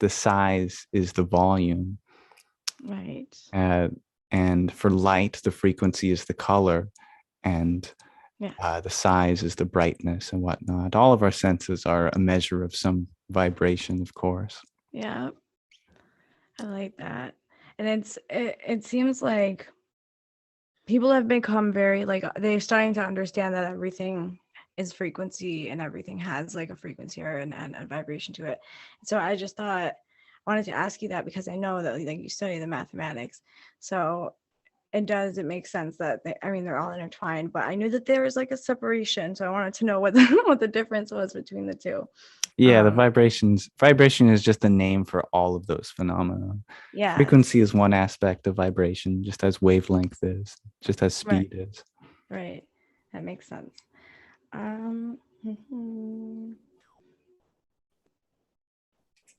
size is the volume. Right. And for light, the frequency is the color, and Yeah. the size is the brightness and whatnot. All of our senses are a measure of some vibration, of course. Yeah. I like that. And it seems like people have become very like they're starting to understand that everything is frequency and everything has like a frequency or and a vibration to it. So I just thought I wanted to ask you that because I know that like you study the mathematics. So it makes sense that I mean they're all intertwined, but I knew that there was like a separation. So I wanted to know what what the difference was between the two. Yeah, the Um vibration is just a name for all of those phenomena. yes. Frequency is one aspect of vibration, just as wavelength is, just as Right. speed is. Right. That makes sense. Mhm.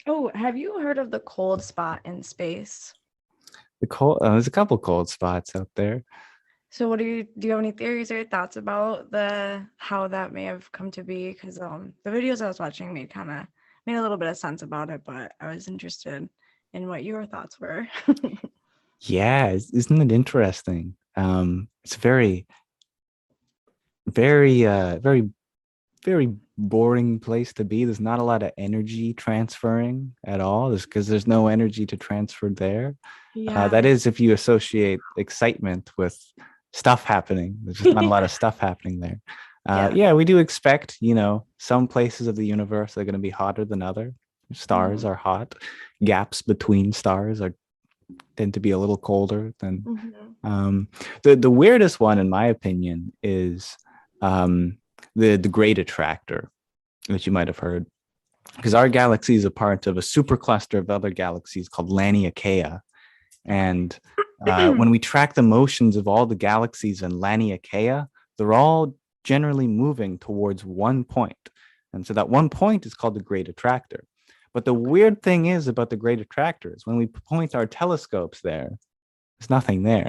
Oh, have you heard of the cold spot in space? There's a couple cold spots out there. So do you have any theories or thoughts about the how that may have come to be? Because the videos I was watching made a little bit of sense about it, but I was interested in what your thoughts were. Yeah, isn't it interesting? It's very, very, very boring place to be. There's not a lot of energy transferring at all. There's because there's no energy to transfer there. That Yes. is if you associate excitement with stuff happening. There's just not a lot of stuff happening there. Yes. Yeah, we do expect, some places of the universe are going to be hotter than other. Stars Mhm. are hot. Gaps between stars are tend to be a little colder than. Mhm. Um, the weirdest one, in my opinion, is the Great Attractor, which you might have heard, because our galaxy is a part of a supercluster of other galaxies called Laniakea. And when we track the motions of all the galaxies in Laniakea, they're all generally moving towards one point. And so that one point is called the Great Attractor. But the Okay. weird thing is about the Great Attractor is when we point our telescopes there, there's nothing there,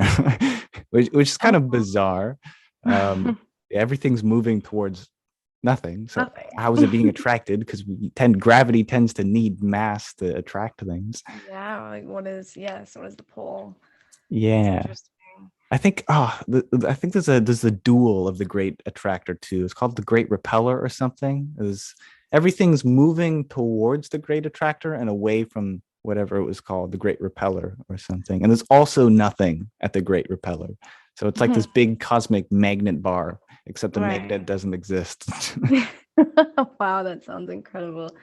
which is kind of Oh. bizarre. Everything's moving towards nothing. So Nothing. how is it being attracted? Because gravity tends to need mass to attract things. Yeah, like what is the pull? That's Yeah. interesting. I think I think there's a dual of the Great Attractor too. It's called the Great Repeller or something. Is everything's moving towards the Great Attractor and away from whatever it was called, the Great Repeller or something. And there's also nothing at the Great Repeller. So it's like this big cosmic magnet bar, except the magnet Right. doesn't exist. Wow, that sounds incredible.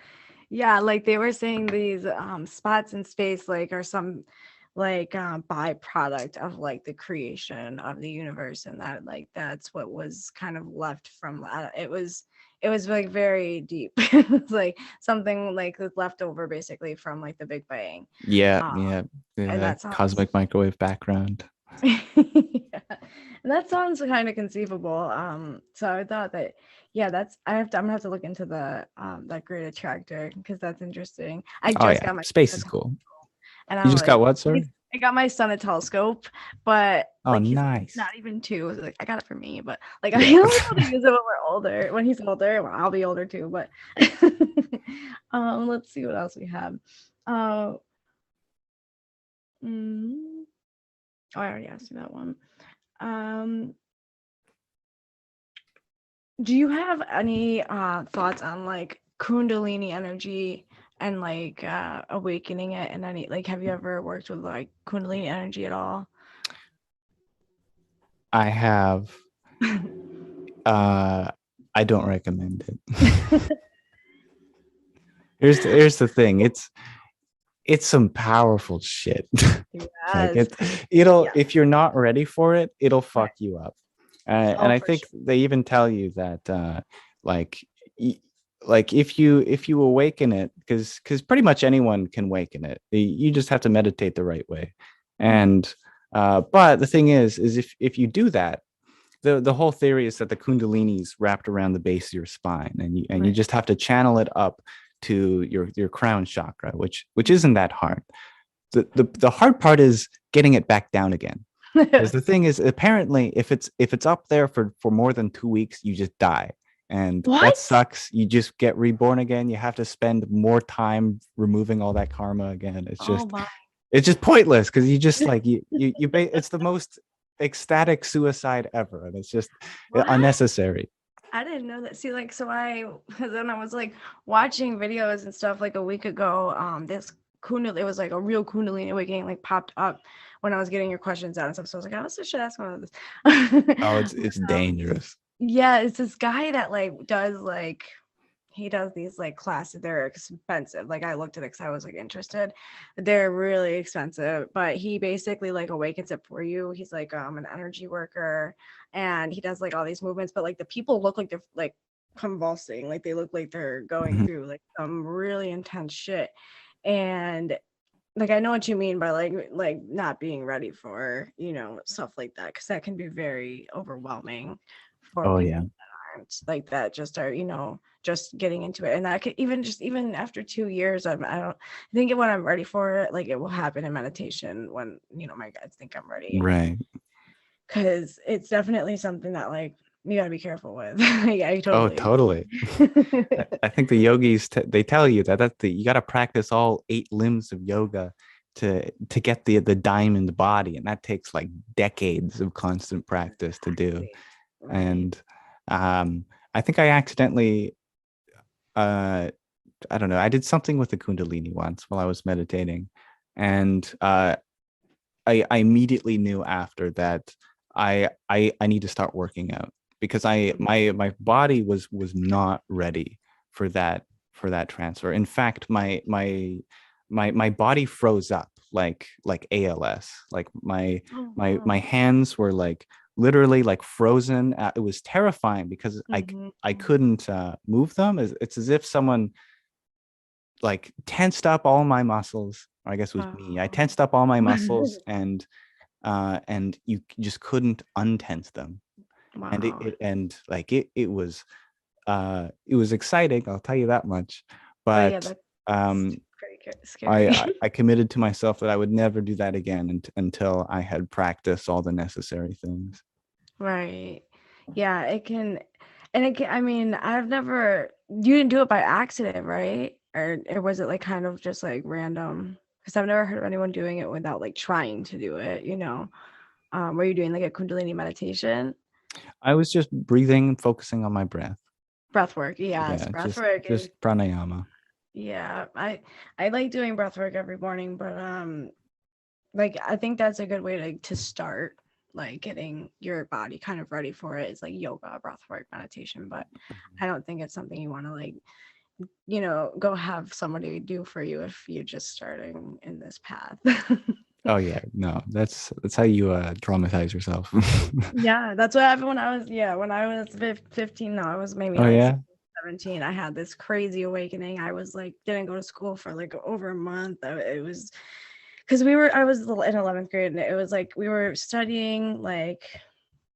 Yeah, like they were saying these spots in space like are some like byproduct of like the creation of the universe and that like that's what was kind of left from it was like very deep. It's like something like that's left over basically from like the Big Bang. Yeah, Um yeah. and The that sounds cosmic microwave background. yeah. And that sounds kind of conceivable. So I thought that, yeah, I'm gonna have to look into the that great attractor because that's interesting. I Oh just yeah, got my space son a is cool. telescope, and You I'm just got like, what, sorry? I got my son a telescope, but Oh, like he's nice. not even two. Like I got it for me, but like I Yeah. will be able to use it when we're older. When he's older, well, I'll be older too. But let's see what else we have. Uh, mm, oh, I already asked you that one. Um, Do you have any thoughts on like Kundalini energy and like awakening it and any like have you ever worked with like Kundalini energy at all? I have uh I don't recommend it. Here's the thing. It's some powerful shit. Like Yes. it'll, Yeah. if you're not ready for it, it'll Right. fuck you up. And Oh, I for think sure. they even tell you that like y- like if you awaken it, because pretty much anyone can awaken it. You just have to meditate the right way. And but the thing is if you do that, the whole theory is that the Kundalini is wrapped around the base of your spine, and you Right. just have to channel it up to your crown chakra, which Mhm. isn't that hard. The hard part is getting it back down again. Because the thing is, apparently, if it's up there for more than 2 weeks, you just die, and that What? sucks. You just get reborn again. You have to spend more time removing all that karma again. Oh my. It's just pointless because you just like it's the most ecstatic suicide ever, and it's just What? unnecessary. I didn't know that. See, like, so I then I was like watching videos and stuff like a week ago. This Kundalini, it was like a real Kundalini awakening, like popped up when I was getting your questions out and stuff. So I was like, I also should ask one of this. Oh, But, it's dangerous. yeah, it's this guy that like does like he does these like classes. They're expensive. Like I looked at it because I was like interested. They're really expensive, but he basically like awakens it for you. He's like an energy worker, and he does like all these movements. But like the people look like they're like convulsing, like they look like they're going Mhm. through like some really intense shit. And like I know what you mean by like not being ready for stuff like that, because that can be very overwhelming for Oh people yeah, like that just are just getting into it. And that could even after 2 years, I don't think when I'm ready for it, like it will happen in meditation when my guides think I'm ready, right. because it's definitely something that like you got to be careful with. Yeah, I Oh, totally totally. agree. I think the yogis they tell you that you got to practice all 8 limbs of yoga to get the diamond body, and that takes like decades of constant practice to do. Exactly. Right. And um, I think I accidentally uh, I don't know, I did something with the Kundalini once while I was meditating, and I immediately knew after that I need to start working out because my body was not ready for that transfer. In fact, my body froze up like ALS. Like Oh my wow. hands were like literally like frozen. It was terrifying because Mm-hmm. I couldn't move them. It's as if someone like tensed up all my muscles. Or I guess it was me. I tensed up all my muscles, and you just couldn't untense them. And Wow. and like it was exciting, I'll tell you that much. But yeah, But that's um pretty I, scary. I committed to myself that I would never do that again until I had practiced all the necessary things. Right. Yeah, it can, and it can, I mean, you didn't do it by accident, right? Or was it like kind of just like random? Because I've never heard of anyone doing it without like trying to do it. Were you doing like a Kundalini meditation? I was just breathing and focusing on my breath. Breath work. Yes, Yeah, breath work is, just pranayama. yeah, I like doing breath work every morning, but like I think that's a good way to start like getting your body kind of ready for it. It's like yoga, breathwork, meditation, but I don't think it's something you want to like go have somebody do for you if you're just starting in this path. Oh yeah, no, that's how you traumatize yourself. Yeah, that's what happened when I was 15. No, I was maybe Oh like yeah. 16, 17. I had this crazy awakening. I was like didn't go to school for like over a month. It was because I was in 11th grade, and it was like we were studying like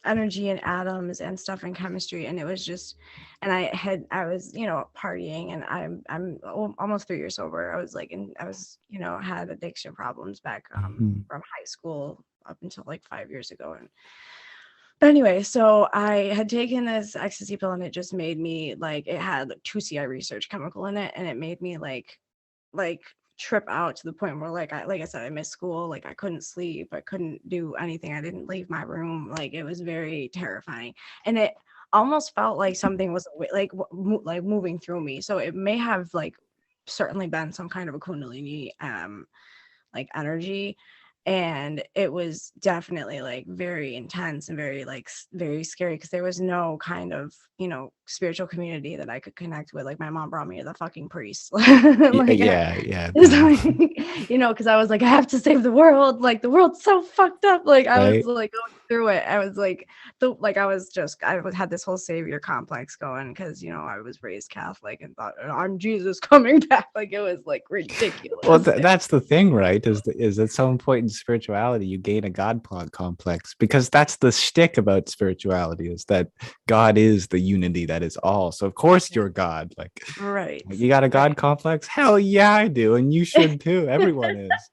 energy and atoms and stuff in chemistry, and it was just, and I was partying, and I'm almost 3 years sober. I was like, and I was had addiction problems back Mhm. from high school up until like 5 years ago. And but anyway, so I had taken this ecstasy pill, and it just made me like, it had like 2CI research chemical in it, and it made me like trip out to the point where like I said, I missed school, like I couldn't sleep, I couldn't do anything, I didn't leave my room, like it was very terrifying. And it almost felt like something was like moving through me. So it may have like certainly been some kind of a kundalini like energy. And it was definitely like very intense and very like very scary, because there was no kind of spiritual community that I could connect with. Like my mom brought me to the fucking priest. Like, yeah. like, you know, because I was like, I have to save the world. Like the world's so fucked up. Like I was Right. like going through it. I was like, I had this whole savior complex going because, you know, I was raised Catholic and thought I'm Jesus coming back. Like it was like ridiculous. Well, that's the thing, right? Is at some point in spirituality you gain a God complex, because that's the shtick about spirituality, is that God is the unity that is all. So of course you're God. Like, Right. you got a God complex? Hell yeah, I do, and you should too. Everyone is.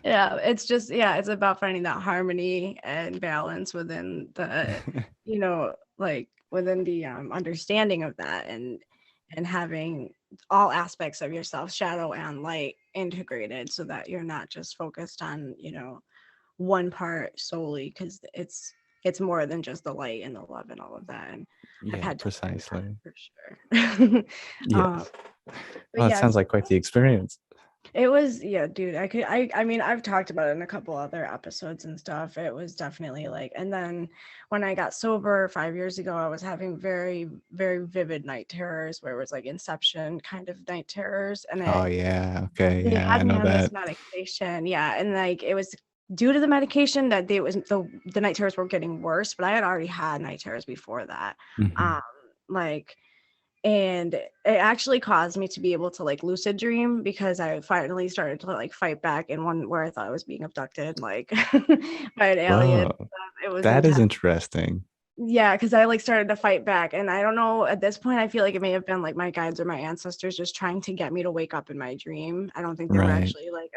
Yeah, it's just, yeah, it's about finding that harmony and balance within the, you know, like within the understanding of that, and having all aspects of yourself, shadow and light, integrated so that you're not just focused on, you know, one part solely, because it's more than just the light and the love and all of that. And I've Yeah, had to learn that precisely. for sure. Yes. But Well, it sounds yes, like quite the experience. it was, yeah, dude. I mean, I've talked about it in a couple other episodes and stuff. It was definitely like, and then when I got sober 5 years ago, I was having very, very vivid night terrors where it was like Inception kind of night terrors. And Oh yeah. Okay. they Yeah, had I me know on this that. medication. Yeah. And like, it was due to the medication that the night terrors were getting worse, but I had already had night terrors before that. Mhm. Um, like, and it actually caused me to be able to like lucid dream, because I finally started to like fight back in one where I thought I was being abducted, like by an alien. Whoa, It was that is intense. interesting. Yeah, because I like started to fight back, and I don't know, at this point I feel like it may have been like my guides or my ancestors just trying to get me to wake up in my dream. I don't think they were Right. actually like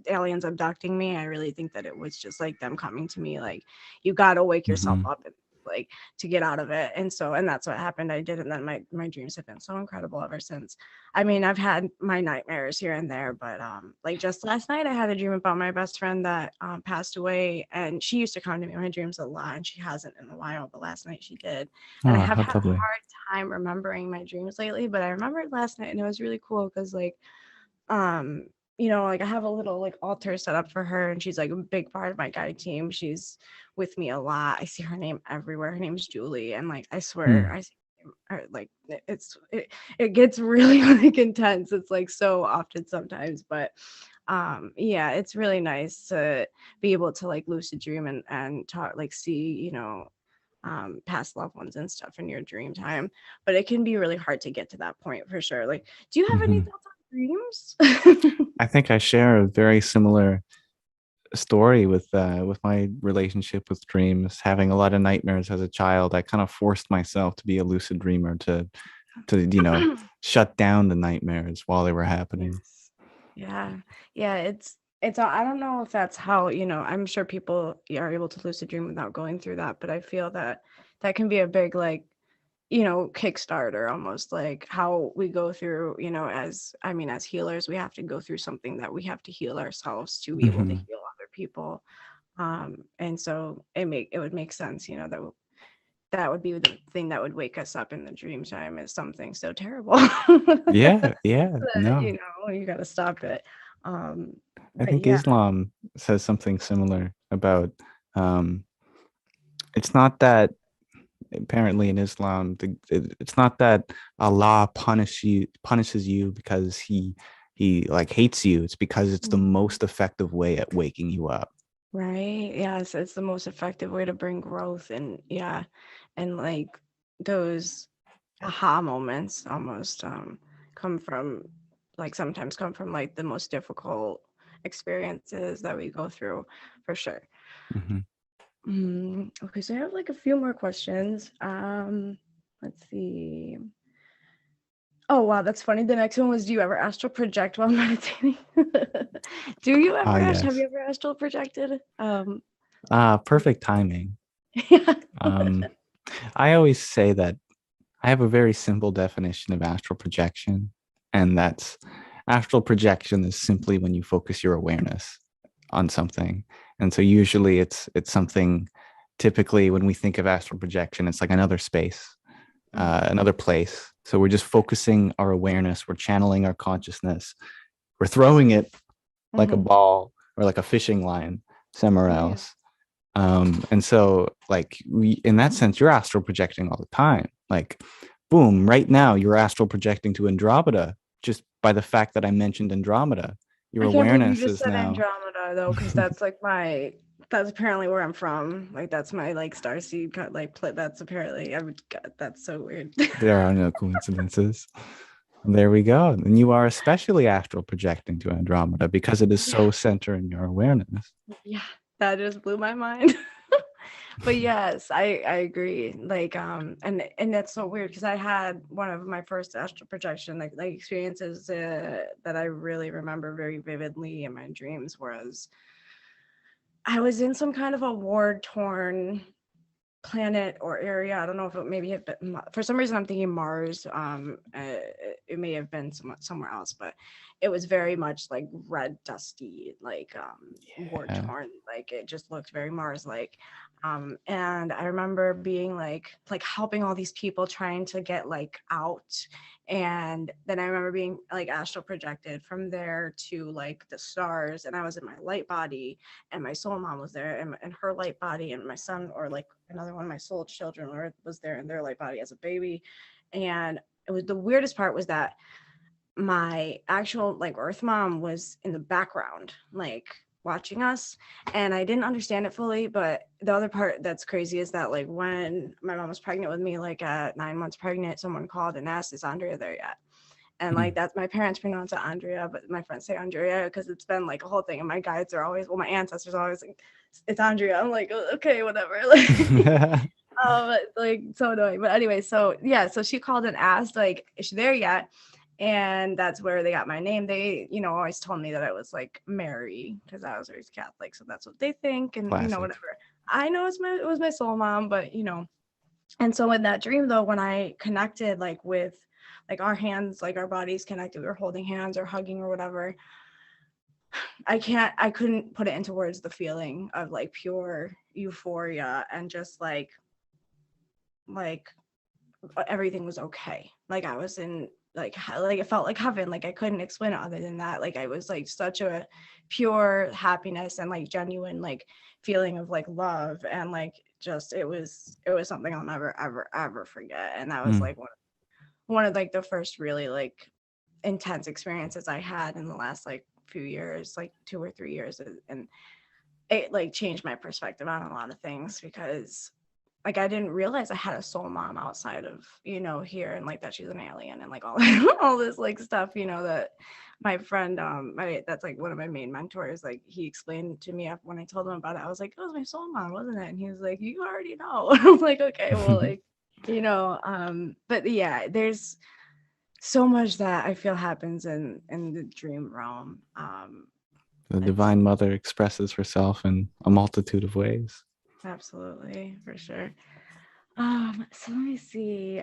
aliens abducting me. I really think that it was just like them coming to me like, you got to wake yourself Hmm. up and like to get out of it. And that's what happened. I did, and then my dreams have been so incredible ever since. I mean, I've had my nightmares here and there, but like just last night I had a dream about my best friend that passed away, and she used to come to me in my dreams a lot, and she hasn't in a while, but last night she did. And I Oh, have how had a lovely. hard time remembering my dreams lately, but I remembered last night, and it was really cool because like um you know, like I have a little like altar set up for her, and she's like a big part of my guide team. She's with me a lot. I see her name everywhere. Her name's Julie, and like I swear Hmm. I see her, like it gets really like intense. It's like so often sometimes, but yeah, it's really nice to be able to like lucid dream and talk, like see, you know, past loved ones and stuff in your dream time. But it can be really hard to get to that point for sure. Like, do you have any Hmm. thoughts on dreams? I think I share a very similar story with my relationship with dreams. Having a lot of nightmares as a child, I kind of forced myself to be a lucid dreamer, to shut down the nightmares while they were happening. Yes. Yeah. Yeah. It's, I don't know if that's how, you know, I'm sure people are able to lucid dream without going through that, but I feel that that can be a big, like, you know, kickstarter almost, like how we go through, you know, as, I mean, as healers, we have to go through something that we have to heal ourselves to be able to Hmm. heal other people. And so it would make sense, you know, that that would be the thing that would wake us up in the dream time, is something so terrible. Yeah, yeah, You no. know, you got to stop it. Um, I but think yeah. Islam says something similar about um, it's not that apparently in Islam, it's not that Allah punishes you because he like hates you. It's because it's the Mhm. most effective way at waking you up. Right. Yes, it's the most effective way to bring growth, and yeah, and like those aha moments almost come from, like sometimes come from like the most difficult experiences that we go through for sure. Hmm. Okay, so I have like a few more questions. Let's see. Oh wow, that's funny. The next one was, do you ever astral project while meditating? Do you Ah, ever have yes. you ever astral projected? Perfect timing. Yeah. Um, I always say that I have a very simple definition of astral projection, and that's astral projection is simply when you focus your awareness on something. And so usually it's something, typically when we think of astral projection, it's like another space, another place. So we're just focusing our awareness, we're channeling our consciousness, we're throwing it like a Mm-hmm. ball or like a fishing line somewhere Oh yeah. else. And so like we, in that sense, you're astral projecting all the time. Like, boom, right now you're astral projecting to Andromeda just by the fact that I mentioned Andromeda. Your I can't believe you awareness just is said now. Andromeda though, because that's like that's apparently where I'm from. Like that's my like starseed cut like that's apparently that's so weird. There are no coincidences. There we go. And you are especially astral projecting to Andromeda because it is Yeah, so center in your awareness. yeah, that just blew my mind. But yes, I agree. Like and that's so weird because I had one of my first astral projection like experiences that I really remember very vividly in my dreams was I was in some kind of a war torn planet or area. I don't know if it maybe had been for some reason I'm thinking Mars. It may have been somewhere else, but it was very much like red, dusty, like war Yeah. torn. Like it just looked very Mars like. And I remember being like helping all these people trying to get like out. And then I remember being like astral projected from there to like the stars, and I was in my light body, and my soul mom was there, and her light body, and my son or like another one of my soul children was there in their light body as a baby. And it was the weirdest part was that my actual like earth mom was in the background like watching us, and I didn't understand it fully. But the other part that's crazy is that like when my mom was pregnant with me, like at 9 months pregnant, someone called and asked, is Andrea there yet? And like that's my parents pronounce it Andrea, but my friends say Andrea because it's been like a whole thing. And my guides are always, well, my ancestors are always like, it's Andrea. I'm like, "Oh, okay, whatever." Like so annoying. But anyway, so yeah, so she called and asked, like, is she there yet? And that's where they got my name. They, always told me that I was like Mary because I was raised Catholic, so that's what they think, and Classic. whatever. I know it was my soul mom, but and so in that dream though, when I connected like with like our hands, like our bodies connected, we were holding hands or hugging or whatever. I couldn't put it into words, the feeling of like pure euphoria and just like everything was okay. Like I was in like it felt like heaven. Like I couldn't explain it other than that. Like I was like such a pure happiness and like genuine like feeling of like love, and like just it was something I'll never ever forget. And that was Mm. like one of like the first really like intense experiences I had in the last like few years, like 2 or 3 years. And it like changed my perspective on a lot of things because like I didn't realize I had a soul mom outside of here, and like that she's an alien and like all all this like stuff that my friend that's like one of my main mentors, like he explained to me when I told him about it. I was like, it was my soul mom, wasn't it? And he was like, you already know. I'm like, okay, well, like but yeah, there's so much that I feel happens in the dream realm. The It's Divine Mother expresses herself in a multitude of ways. absolutely for sure. So let me see.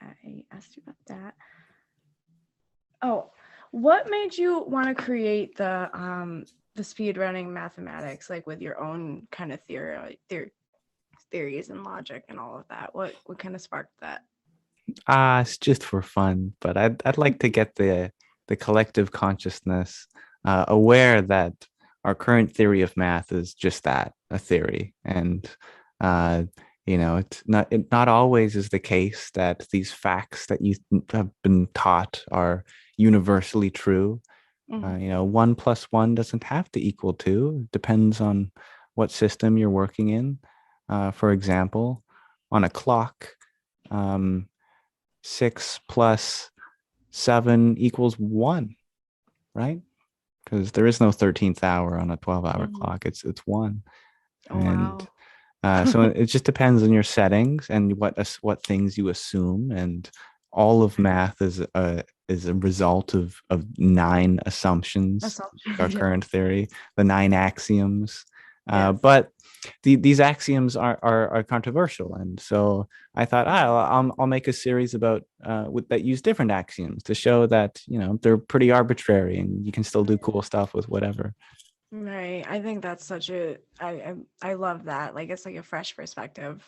I asked you about that. Oh, what made you want to create the speed running mathematics, like with your own kind of theories and logic and all of that? What kind of sparked that? It's just for fun, but I'd like to get the collective consciousness aware that our current theory of math is just that, a theory. And uh, it not always is the case that these facts that you have been taught are universally true. Mhm. 1 plus 1 doesn't have to equal 2. It depends on what system you're working in. For example, on a clock, um, 6 plus 7 equals 1, right? Because there is no 13th hour on a 12-hour Mhm. clock. It's 1. Oh And wow. so it just depends on your settings and what things you assume. And all of math is a result of 9 assumptions, like our Assumption. Yeah. current theory, the 9 axioms. Yes. But these axioms are controversial, and so I thought, I'll make a series about that use different axioms to show that they're pretty arbitrary and you can still do cool stuff with whatever. Right. I think that's such a I love that. Like it's like a fresh perspective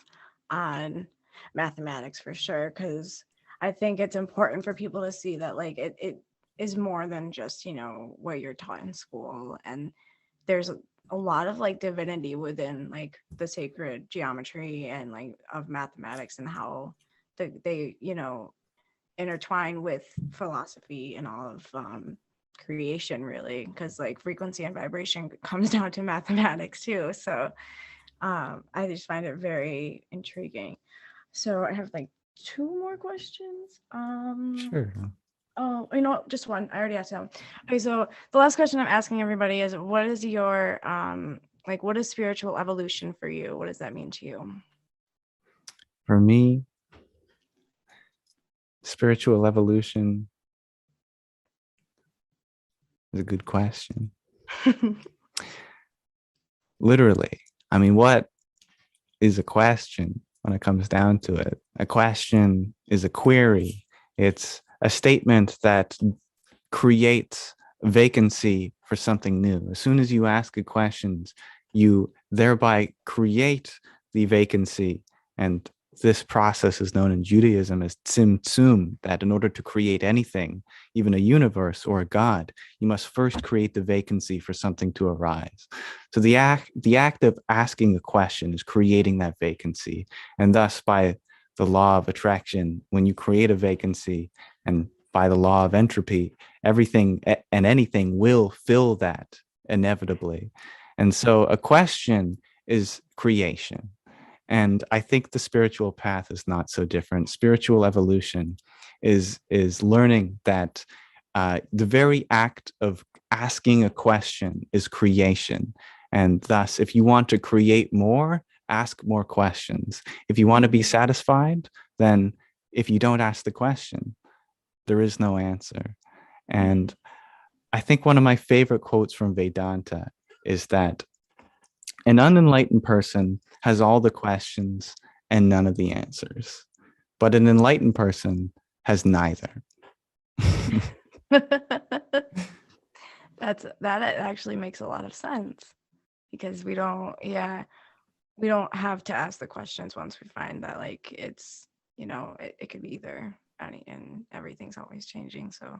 on mathematics for sure. Cause I think it's important for people to see that like it is more than just, what you're taught in school. And there's a lot of like divinity within like the sacred geometry and like of mathematics, and how they intertwine with philosophy and all of creation, really, because like frequency and vibration comes down to mathematics too. So I just find it very intriguing. So I have like two more questions. Sure. Oh, just one. I already asked him. Okay, so the last question I'm asking everybody is, what is your what is spiritual evolution for you? What does that mean to you? For me, spiritual evolution is a good question. Literally, I mean, what is a question when it comes down to it? A question is a query. It's a statement that creates vacancy for something new. As soon as you ask a question, you thereby create the vacancy. And this process is known in Judaism as tzimtzum, that in order to create anything, even a universe or a God, you must first create the vacancy for something to arise. So the act of asking a question is creating that vacancy. And thus, by the law of attraction, when you create a vacancy, and by the law of entropy, everything and anything will fill that inevitably. And so a question is creation. And I think the spiritual path is not so different. Spiritual evolution is learning that the very act of asking a question is creation. And thus, if you want to create more, ask more questions. If you want to be satisfied, then if you don't ask the question, there is no answer. And I think one of my favorite quotes from Vedanta is that an unenlightened person has all the questions and none of the answers, but an enlightened person has neither. That actually makes a lot of sense, because we don't have to ask the questions once we find that like it's it could be either, and everything's always changing. So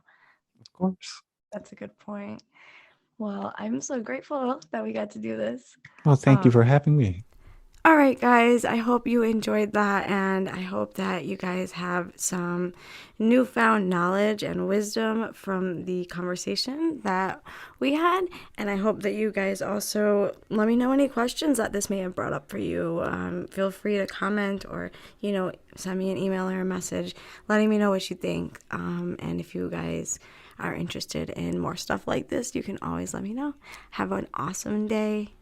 Of course. that's a good point. Well, I'm so grateful that we got to do this. Well, thank you for having me. All right, guys, I hope you enjoyed that, and I hope that you guys have some newfound knowledge and wisdom from the conversation that we had. And I hope that you guys also let me know any questions that this may have brought up for you. Feel free to comment, or send me an email or a message letting me know what you think. And if you guys are interested in more stuff like this, you can always let me know. Have an awesome day.